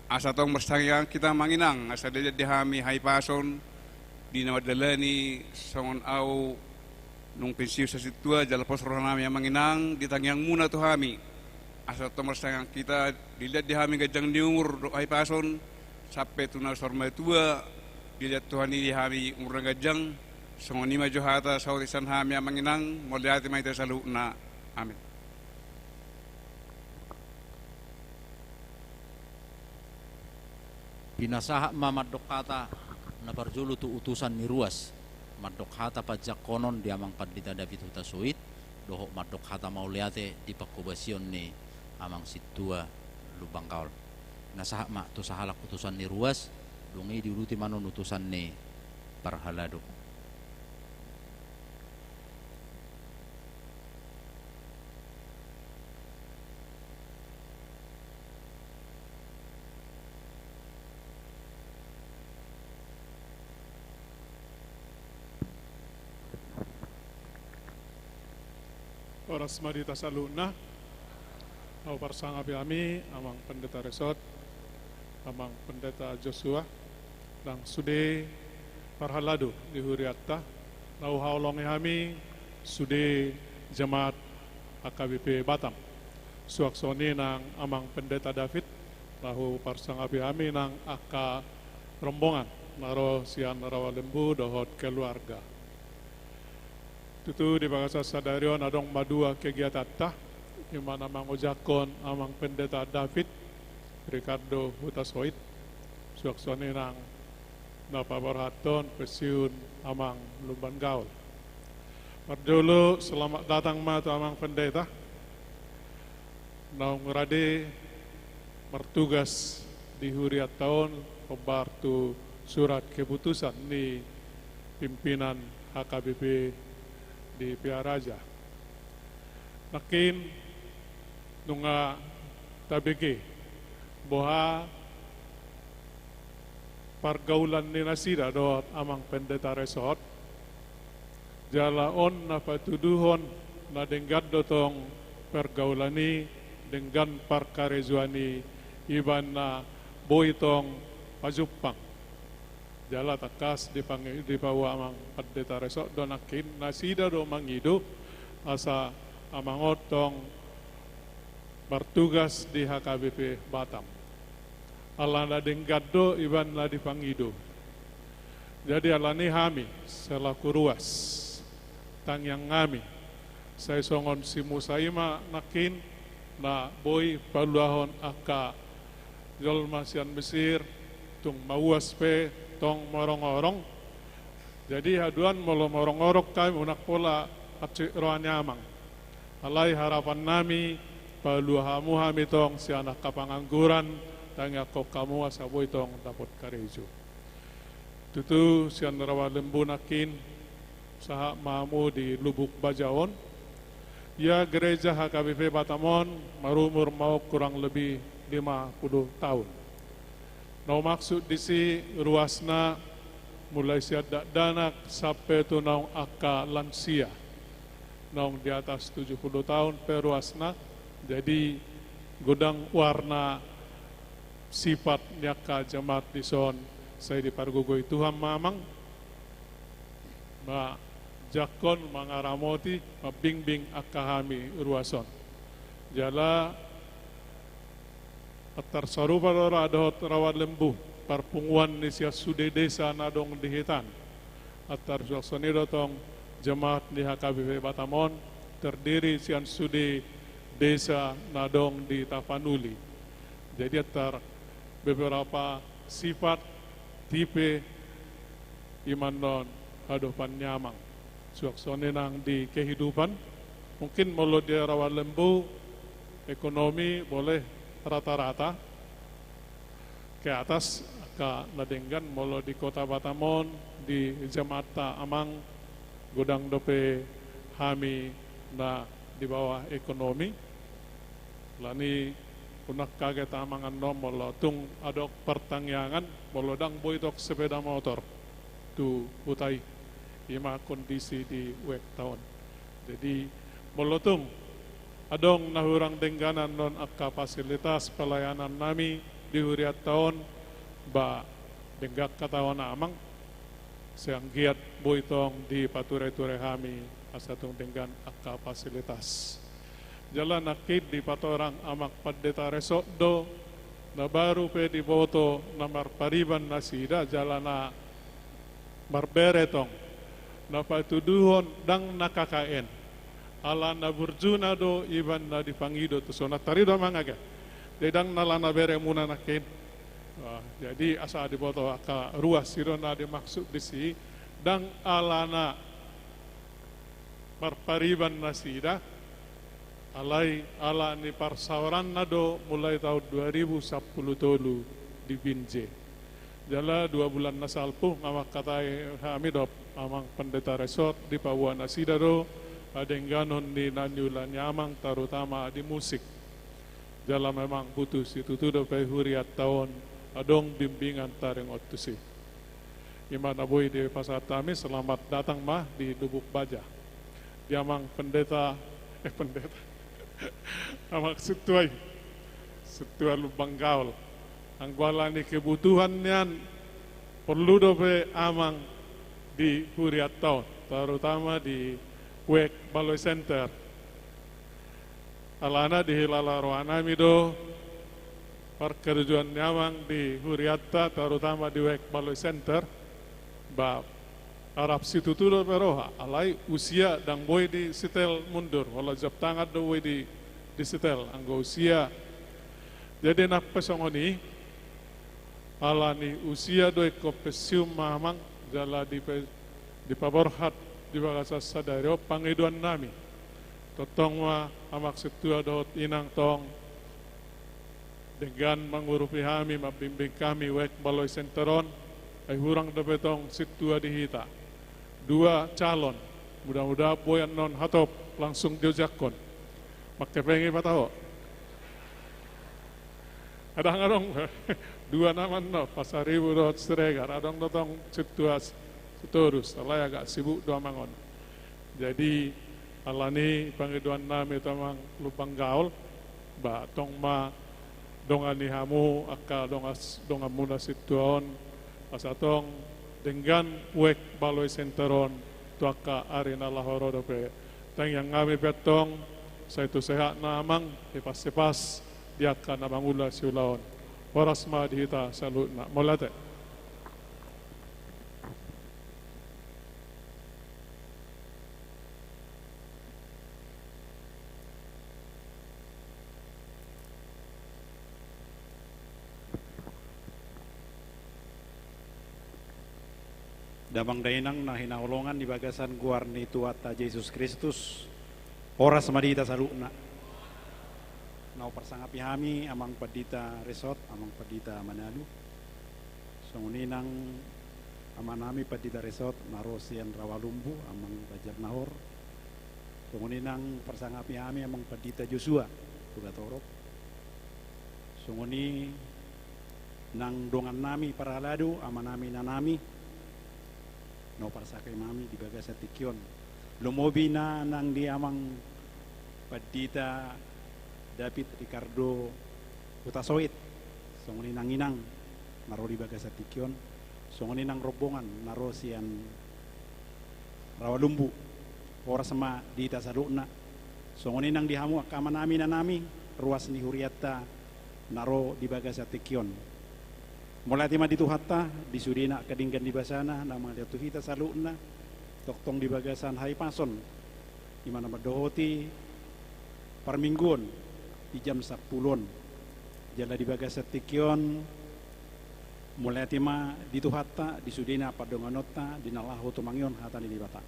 asa tong mersangyang kita manginang asa dia dihami hai pason di nawadalani songon au nung pensiun sa situa jala pos rohanami yang manginang ditangyang muna tu hami asa tomor sayang kita dilihat di hami gajang di umur do ai pason sampai tuna sorma tua dilihat Tuhan di hami umur gajang songoni maju hata saurisan hami yang manginang moliati mai tersalu na amin. Binasaha mamad dokata na parjulu tu utusan ni ruas. Madok hata pajak konon diamang padita David huta soit dohok madok hata mauliate di pakubasion ni amang situa lubang kaul nasaha mak tu sahalak utusan ni ruas dungi diuruti manon utusan ni parhalado. Oras marita saluna au parsang kami amang pendeta Resort amang pendeta Joshua lang sude parhalado di huriatta lau haulong kami sude jemaat AKBP Batam suaksoni nang amang pendeta David lahu parsang kami nang aka rombongan naro sian rawa lembu dohot keluarga. Tutu di bagasa sadarion adong madua kegiatan tah imana mangojakon amang pendeta David Ricardo Hutasoit suaksoni nang napabarhaton pesiun amang lumban gaul. Mardulu selamat datang matu amang pendeta. Naung rade mertugas di huriat tahun pembartu surat keputusan di pimpinan HKBP di Piaraja. Nakin nunga tabege boha pargaulan ni nasida dot amang pendeta resort jalaon na patuduhon na denggat dotong pergaulani dengan parkarezuani iban na boitong pajupang jala takas di bawah amang pendeta resort donakin nasida do mangido asa amang otong bertugas di HKBP Batam alana denggat do iban na dipangido jadi alani hami selaku ruas tang yang ngami saya songon si Musaima nakin na boy paluahon aka jol masian Mesir tung mauas pe tong morong-orong jadi haduan molo morong-orok kami unak pola acik rohani amang alai harapan nami paluahamu hami tong si anak kapangangguran tangya kok kamu asaboy tong dapat karejo tutu si rawa lembu nakin saha mamu di Lubuk Bajaon ya gereja HKBP Batamon marumur mau kurang lebih 50 tahun no maksud disi ruasna mulai siada danak sampai tu naung aka lansia naung di atas 70 tahun per ruasna jadi godang warna sifat nyaka jemaat di son saya di pargugoi Tuhan mamang ma jakon mangaramoti mabingbing akahami ruason jala atar sarupa dora adot rawat lembu parpunguan nisya sude desa nadong dihitan atar suaksoni dotong jemaat di HKBP Batamon terdiri sian sude desa nadong di Tapanuli jadi atar beberapa sifat tipe iman non hadopan nyamang suaksone nang di kehidupan mungkin molo dia rawat lembu ekonomi boleh rata-rata ke atas ke nadenggan molo di kota Batamon di Jamata Amang godang dope hami na di bawah ekonomi lani unak kaget amangan nom molo tung adok pertangyangan molo dang boitok sepeda motor tu utai ima kondisi di wek tahun jadi molotung adong nahurang dengganan non akka fasilitas pelayanan nami di huriat tahun ba denggak katawan amang siang giat boitong di pature-ture hami asatung denggan akka fasilitas jalan nakid di patorang amak pendeta resok do na baru pe di boto namar pariban nasida jalana marberetong na patuduhon dang nakakaen ala na burjuna do iban na dipangido tu sonat tarido mangaga dedang nalana bere muna nakin jadi asa diboto aka ruas siro na dimaksud disi dang alana marpariban nasida alai ala ni parsawaran nado mulai tahun 2010 tolu di Binje jala 2 bulan nasalpu ngamak katai hamidop amang pendeta resort di Papua Nasidaro adengganon di Nanyulan Nyamang terutama di musik jala memang butuh situ tu dopai huriat tahun adong bimbingan taring otusi iman aboy di pasar tami selamat datang mah di Lubuk Baja diamang pendeta amak setuai lubang gaul anggualani kebutuhan nian perlu dope amang di huriat tahun terutama di Wek Baloi Center alana di Hilala Rohanami do perkerjuan nyamang di huriatta terutama di Wek Baloi Center ba Arab situ tu do peroha alai usia dang boy di setel mundur wala jab tangat do boy di setel anggo usia jadi nak pesongoni ala ni usia doi kopesium mamang jala di paborhat di bagasa sadario pangiduan nami totong ma amak setua dot inang tong dengan mengurupi kami membimbing kami wek baloi senteron ay hurang dapetong situa dihita dua calon mudah-mudahan boyan non hatop langsung diojakon makkepengi pataho adang adong dua nama no pasaribu dot seregar adong dotong situa seterus alay agak sibuk dua mangon jadi alani pangiduan nami tamang lupang gaul ba tong ma dongani hamu akka donga muna situon asatong dengan wek baloi senteron tuaka arena lahoro dope tang yang ngami petong sa itu sehat namang sepas diaka namang ula siulaon warasma dihita salutna molate Damang dainang na hinaulungan di bagasan guarni tuata Yesus Kristus oras madita salukna nau persangapi hami amang padita resort amang padita Manado songuninang amanami padita resort narosian Rawalumbu amang Bajar Nahor songuninang persangapi hami amang padita Joshua Tugatorok songuni nang dongan nami para ladu amanami nanami no parsakay mami di bagasa tikyon lumobi na nang di amang padita David Ricardo Utasoit songoni nang inang naro di bagasa tikyon songoni nang robongan naro sian Rawalumbu oras sama di tasadukna songoni nang dihamu akamanami nanami ruas ni huriata naro di bagasa tikyon mulai tima ditu hatta disudina kadinggan di basana nama dia tu hita salukna toktong di bagasan hai pason di mana berdohoti permingguan di jam 10 jala di bagasan tikyon mulai tima ditu hatta disudina padonganota di nalahu tumangyon hata di bata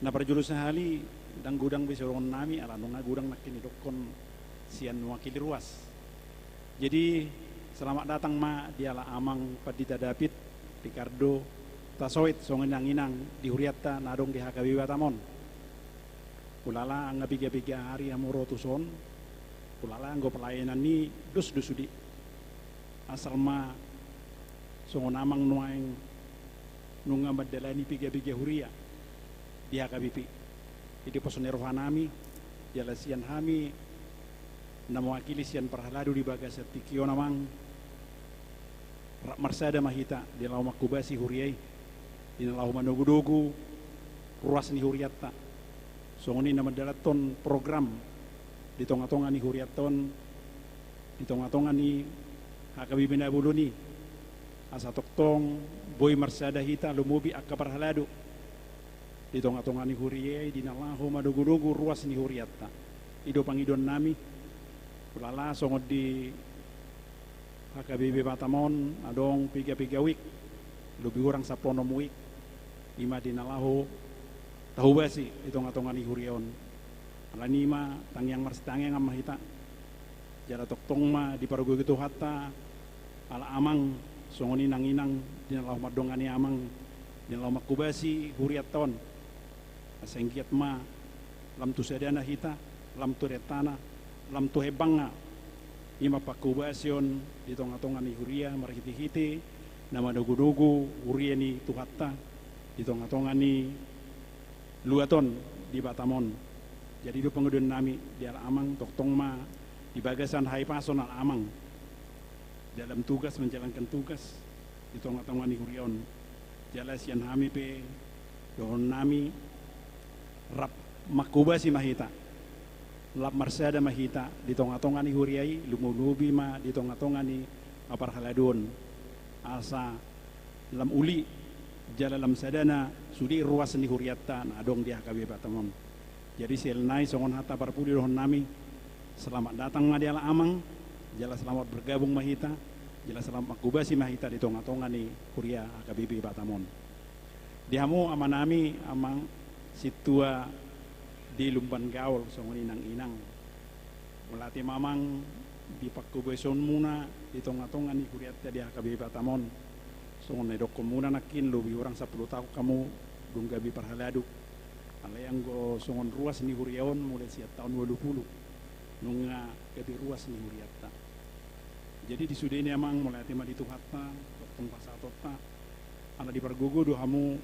na perjurusan hali dang gudang bisoron nami ala nunga gudang nakini dokon sian wakili ruas jadi selamat datang ma dialah amang padita David Ricardo Tasoit songinang-inang di huriata nadong di hakabi batamon ulala ang biga-biga hari amuro tuson ulala ang pelayanan ni dus-dusudi asal ma songonamang nuaing nunga madalani biga-biga huria di hakabipi idi posonero hanami diala sian hami na mewakili sian perhaladu di bagasa tikio namang marsada mahita di lau makubasi huriai di lau manogudogu ruas ni huriatta songoni nama dalaton program di tonga-tonga ni huriaton di tonga-tonga ni hakabi binabuluni asa toktong boy marsada hita lumubi akka perhaladu di tonga-tonga ni huriai di lau manogudogu ruas ni huriatta ido pangidon nami ulala songod di HKBP Batamon adong piga-piga week lebih kurang 10 week ima dinalahu tahu basi itong-atongan ni hurion alanima tangyang marsitangyang amahita jara toktong ma di parugo gitu hatta ala amang songoni nanginang dinalahu madongani amang dinalahu makubasi huriaton asengkiat ma lam tu sadana hita lam tu retana lam tu hebanga ima pakubasyon di tonga-tonga ni huria marhiti-hiti nama dogu-dogu huria ni tuhatta di tonga-tonga ni luaton di Batamon jadi itu penguduan nami di ala amang toktong ma di bagasan hai pason al amang dalam tugas menjalankan tugas di tonga-tonga ni hurion jalas yang hami pe dohon nami rap makubasi mahita lap marsada mahita di tonga-tonga ni huriai lumulubi ma di tonga-tonga ni apar haladon asa lam uli jala lam sadana sudi ruas ni huriatta na adong di HKB Batamon jadi selnai songon hata parpudi rohon nami selamat datang ngadiala amang jala selamat bergabung mahita jelas salam makubasi mahita di tonga-tonga ni Kuria AKBP Batamon. Dihamu amanami amang situa di Lumban Gaul songoni nang inang. Mulati mamang di pakubeson muna di tonga-tonga ni Kuria di AKBP Batamon. Songon nedok muna nakin lebih orang 10 tahun kamu dunggabi perhaladu. Alayang go songon ruas ni Huriaon mulai siap tahun 20 nunga gabi ruas ni Huriata. Jadi di sudah ini emang mulai tema di Tuhatta, tong pasatota, ana di pergugu do hamu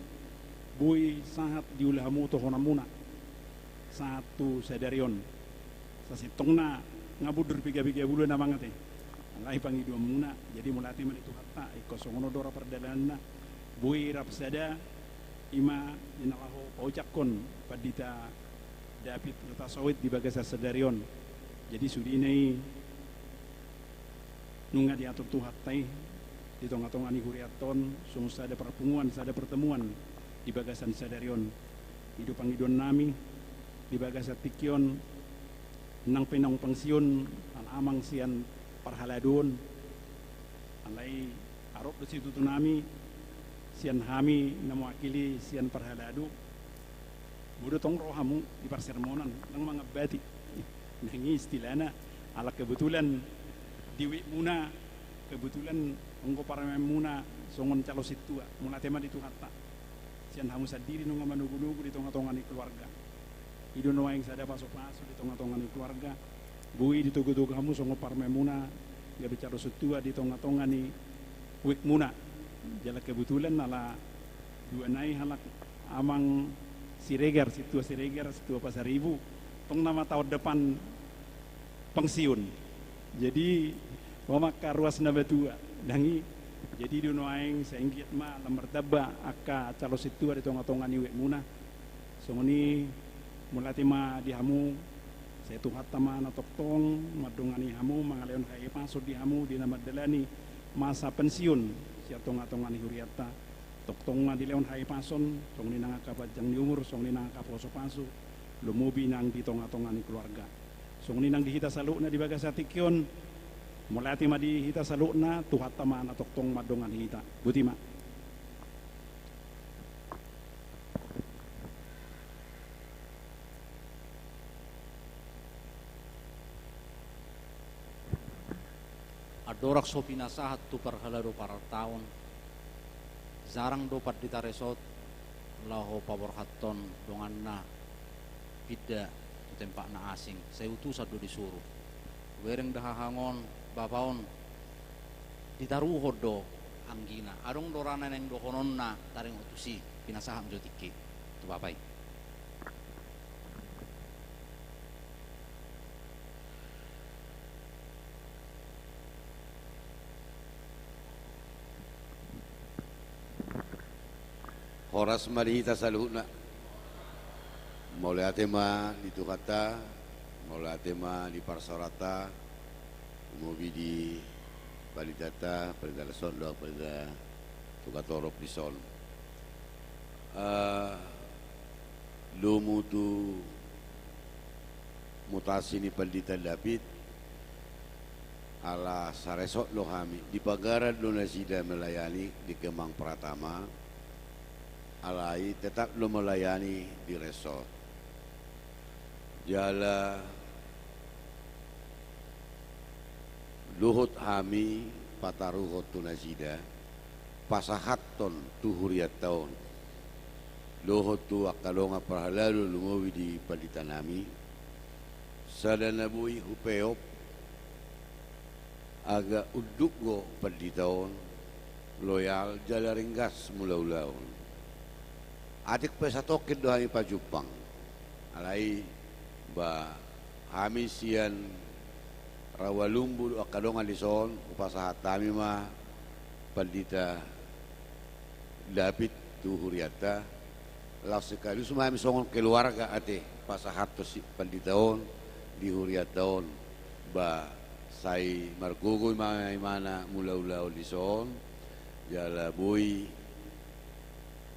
bui sangat diulah hamu tohona muna satu sadarion sasitongna ngabudur piga-piga bulu na mangate. Alai pangi dua muna, jadi mulai tema di Tuhatta, ikosongono dora perdalanna bui rapsada ima inalaho paucakon padita David letasawit di bagasa sadarion. Jadi sudah ini nunga diatur Tuhatai di tonga-tonga ni Huriaton sung sada pertemuan di bagasan sadarion hidup pangidon nami di bagasa tikion nang penong pangsion an amang sian parhaladon alai arop di situ nami sian hami na mewakili sian parhaladu budo tong rohamu di parsermonan nang mga bati nangi istilana ala kebetulan diwi muna kebetulan engko parame muna songon calo situa muna tema di Tuhatta sian hamu sadiri nunga manugu-nugu di tonga-tonga ni keluarga ido no yang sada paso-paso di tonga-tonga ni keluarga bui di tugu-tugu hamu songo parame muna gabi calo situa di tonga-tonga ni wik muna jala kebetulan ala dua nai halak amang siregar situa pasar ibu tong nama tahun depan pensiun. Jadi maka ruas nabatua dangi jadi duno aing sainggit ma lamar daba aka calo situa di tonga-tonga ni wek muna songoni mulati ma dihamu saya Tuhatta ma na toktong madongani hamu mangaleon hai pasod di hamu di nama dalani masa pensiun sia tonga-tonga ni Huriata toktong ma di leon hai pason songni nang kapajang ni umur songni nang kaposo pasu lumubi nang di tonga-tonga ni keluarga songni nang dihita salukna di bagasa tikyon mulati ma dihita salukna Tuhatta ma na toktong madongan hita butima adorak so pinasahat tu parhalado para tahun zarang dopat ditaresot laho paborhaton dongan na pida tempat na asing saya utusan do disuruh wereng dahahangon bapaon ditaruh do anggina adong dorana neng dokonon na taring utusi pinasaham jotiki tu bapai Horas marihita saluna mulai tema di Tuhatta mulai tema di Parsorata umubi di Balidata pada leson doa pada Tukatorop di son lumu tu mutasi ni Pandita David ala saresot lohami di pagaran donasida melayani di Kemang Pratama alai tetap lo melayani di resort jala luhut hami pataruhot tunasida pasahaton tuhuriat tahun luhut tu akalonga parhalalu lumawi di paditanami sadanabui hupeop aga uduk go paditaon loyal jala ringgas mula-ulaon adik pesatokin dohani pajupang alai ba hamisian rawalumbu akadongan lison upasahat kami ma Pandita David tu Huriata law sekali sumami songon keluarga ate pasahat to si Panditaon di Huriataon ba sai margugoy mana mula-ulaw lison jala boy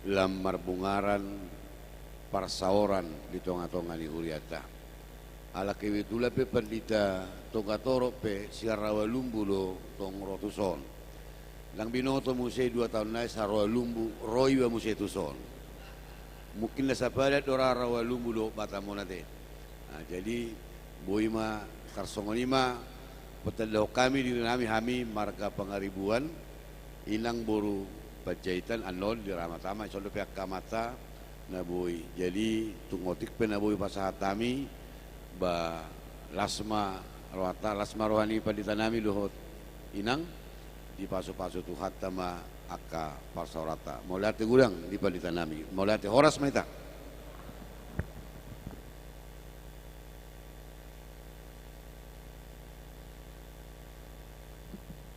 lam marbungaran parsaoran di tonga-tonga ni Huriata ala kewitula pe Pandita Tongatoro pe siarawalumbu lo tong rotuson Lang binoto mo siya 2 tahun na sa Rawa Lumbu, Roy ba mo siya tuson. Mungkin na sa padat ora Rawa Lumbu do bata mo natin. Jadi boy ma karsongonima patadaw kami di nami marga pangaribuan ilang boru pajaitan anol di ramatama sondo pihak kamata na boy. Jadi tungotik pe na boy pasahatami ba lasma rohani paditanami dohot inang di paso-paso tuhat tama aka parsaurata molate gudang di paditanami molate horas maita.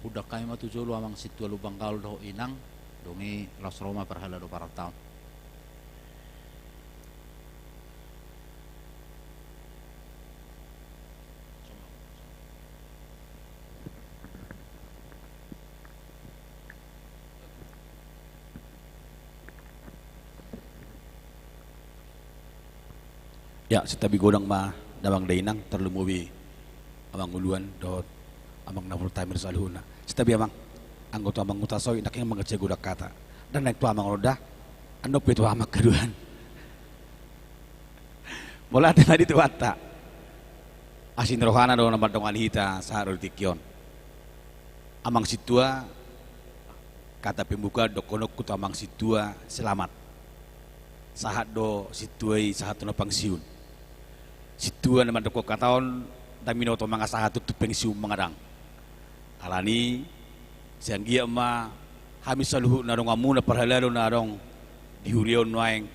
Udah kami matu jolo amang situ lubang kal do inang dongi Las Roma perhala do paratau. Ya, setabi godang ma damang dainang terlumubi amang uluan dot amang na full timer salhuna. Setabi amang anggota amang utasoy nak yang mengecek godak kata. Dan naik tu amang roda ando pe tu amak keduan. Bola tadi tu watta. Asin rohana do nambat dong alhita saharul tikyon. Amang situa kata pembuka dokonok kutu amang situa selamat. Sahat do situai sahat no pangsiun. Situa naman doko kataon damino to mga sahat tu pangsiun mangadang. Alani siang gia ma hamis saluhu narong amuna parhalalo narong dihurion waeng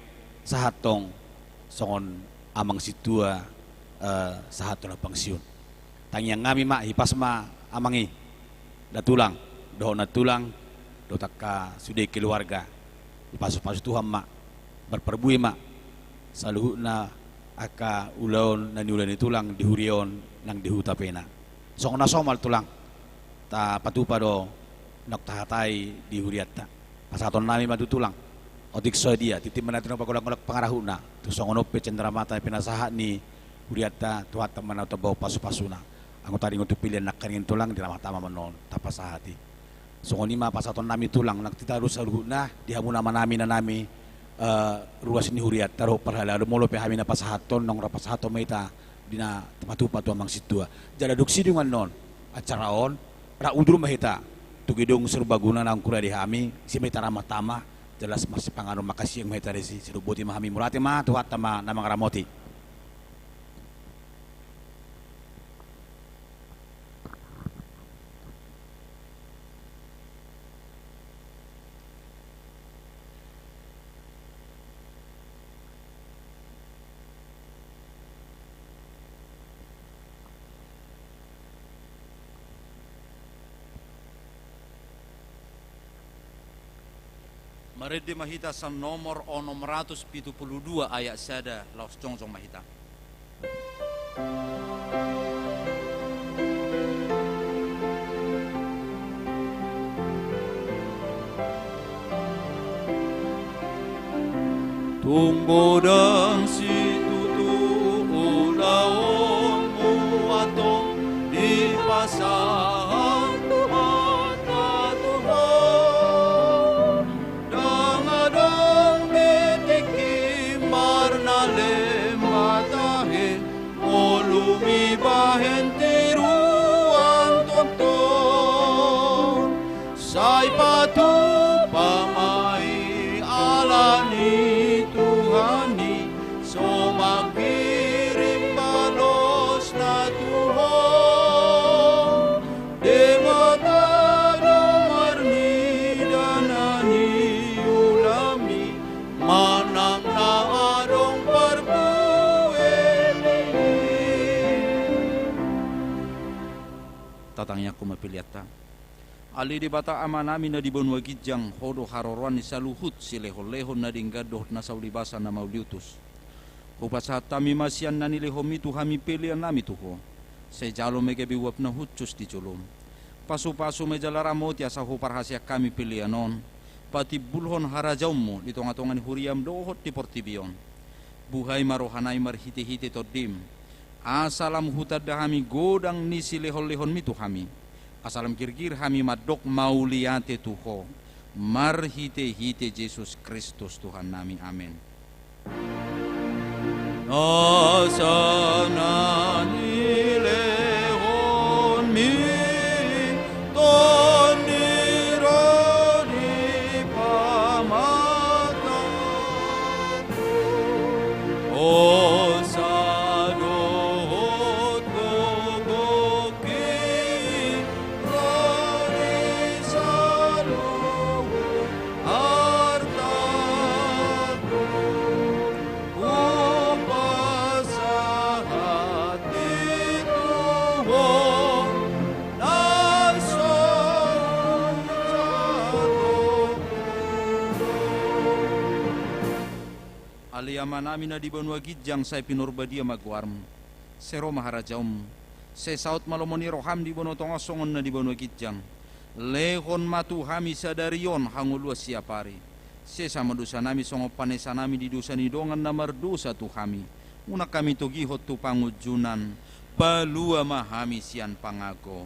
sahatong songon amang situa sahat no pangsiun. Tangyang ngami ma hipas ma amangi datulang do natulang do takka sudah keluarga pasu-pasu Tuhan ma berperbui mak saluhu na aka ulaon na niulan itulang dihurion nang dihuta pena song na somal tulang ta patupa do nak tahatay dihuriatta pasaton nami matutulang odik so dia titim manatin pagolak-golak pangarahuna tu song onope cendramata pinasaha ni huriatta tuhat teman atau bawa pasu-pasuna ang tadi ngutu pilihan nak kanin tulang diramata manon tapasahati song onima pasaton nami tulang nak titaru saluhuna dihamun nama nami na nami ruas ni huriat taruh perhala molo pe hamina pasahaton nong rapasahaton meita dina tempat tu amang situa jada duksi dengan non acaraon ra udru mahita tugidong serbaguna nang kura di hami si meita ramatama jelas masih pangaruh makasih yang mahita resi serubuti mahami murati ma tuhat tama namang ramoti. Marede mahita sa nomor 672 ayat sada laos congcong mahita. Tunggu dan si tutu ulaon muatong di pasahan Tuhan na Tuhan dangadong bitiki marna lembatahin o lumibahin tiruan tonton say patu pamay alani Tuhani so magkirim balos na Tuhan demata marni danani ulami manang na arong parbueli Tatangnya ko mapiliata ali di bata ama nami na di bonwa gijang hodo haroran ni saluhut si leho-leho na dinggadoh na saulibasa na mauliutus. Hupasat tami masian na nilehomi tu hami pilihan nami tuho. Sejalo megebi wap na hutsus di culum. Pasu-pasu mejalara moti asa huparhasia kami pilihanon. Pati bulhon harajaumu di tonga-tongan huriam dohot di portibion. Buhay marohanay marhiti-hiti todim. Asalam hutad dahami godang ni si leho-lehon mitu hami. Asalam kirkir hami madok mauliate Tuho. Marhite-hite Yesus Kristus Tuhan nami. Amin. Nasanani lehon mi tonironi pamata o sadohot gogoki roni salu artaku Aliyaman namin na di banwa gidjang say pinurbadia magwarm. Sero maharajaum. Se saut malomoni roham di bano tongasongon na di banwa gidjang. Lehon matu hami sadarion hangulua siapari. Se sama dosa nami songo panesa nami di dosa ni dongan na mardosa tu hami. Una kami togihot tu pangujunan. Balua mahami sian pangago.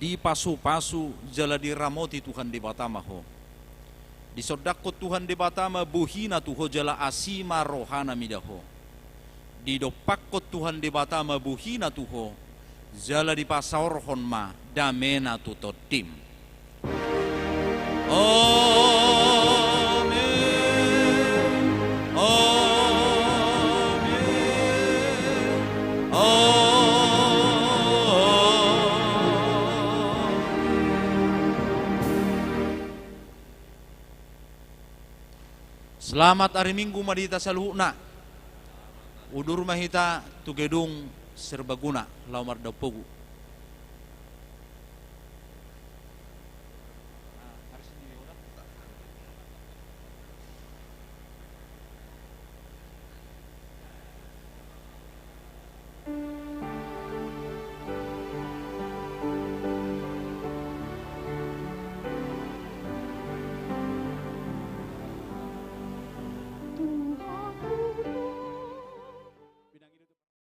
Di pasu-pasu jala diramoti Tuhan di batamaho. Di sodakot Tuhan di batama buhina tuho jala asima rohana midaho. Di dopakot Tuhan di batama buhina tuho jala di pasaorhon ma damena tutotim. Amin. Amin. Amin. Selamat hari Minggu madita saluhna. Udur mahita tu gedung serbaguna laumar dapogu.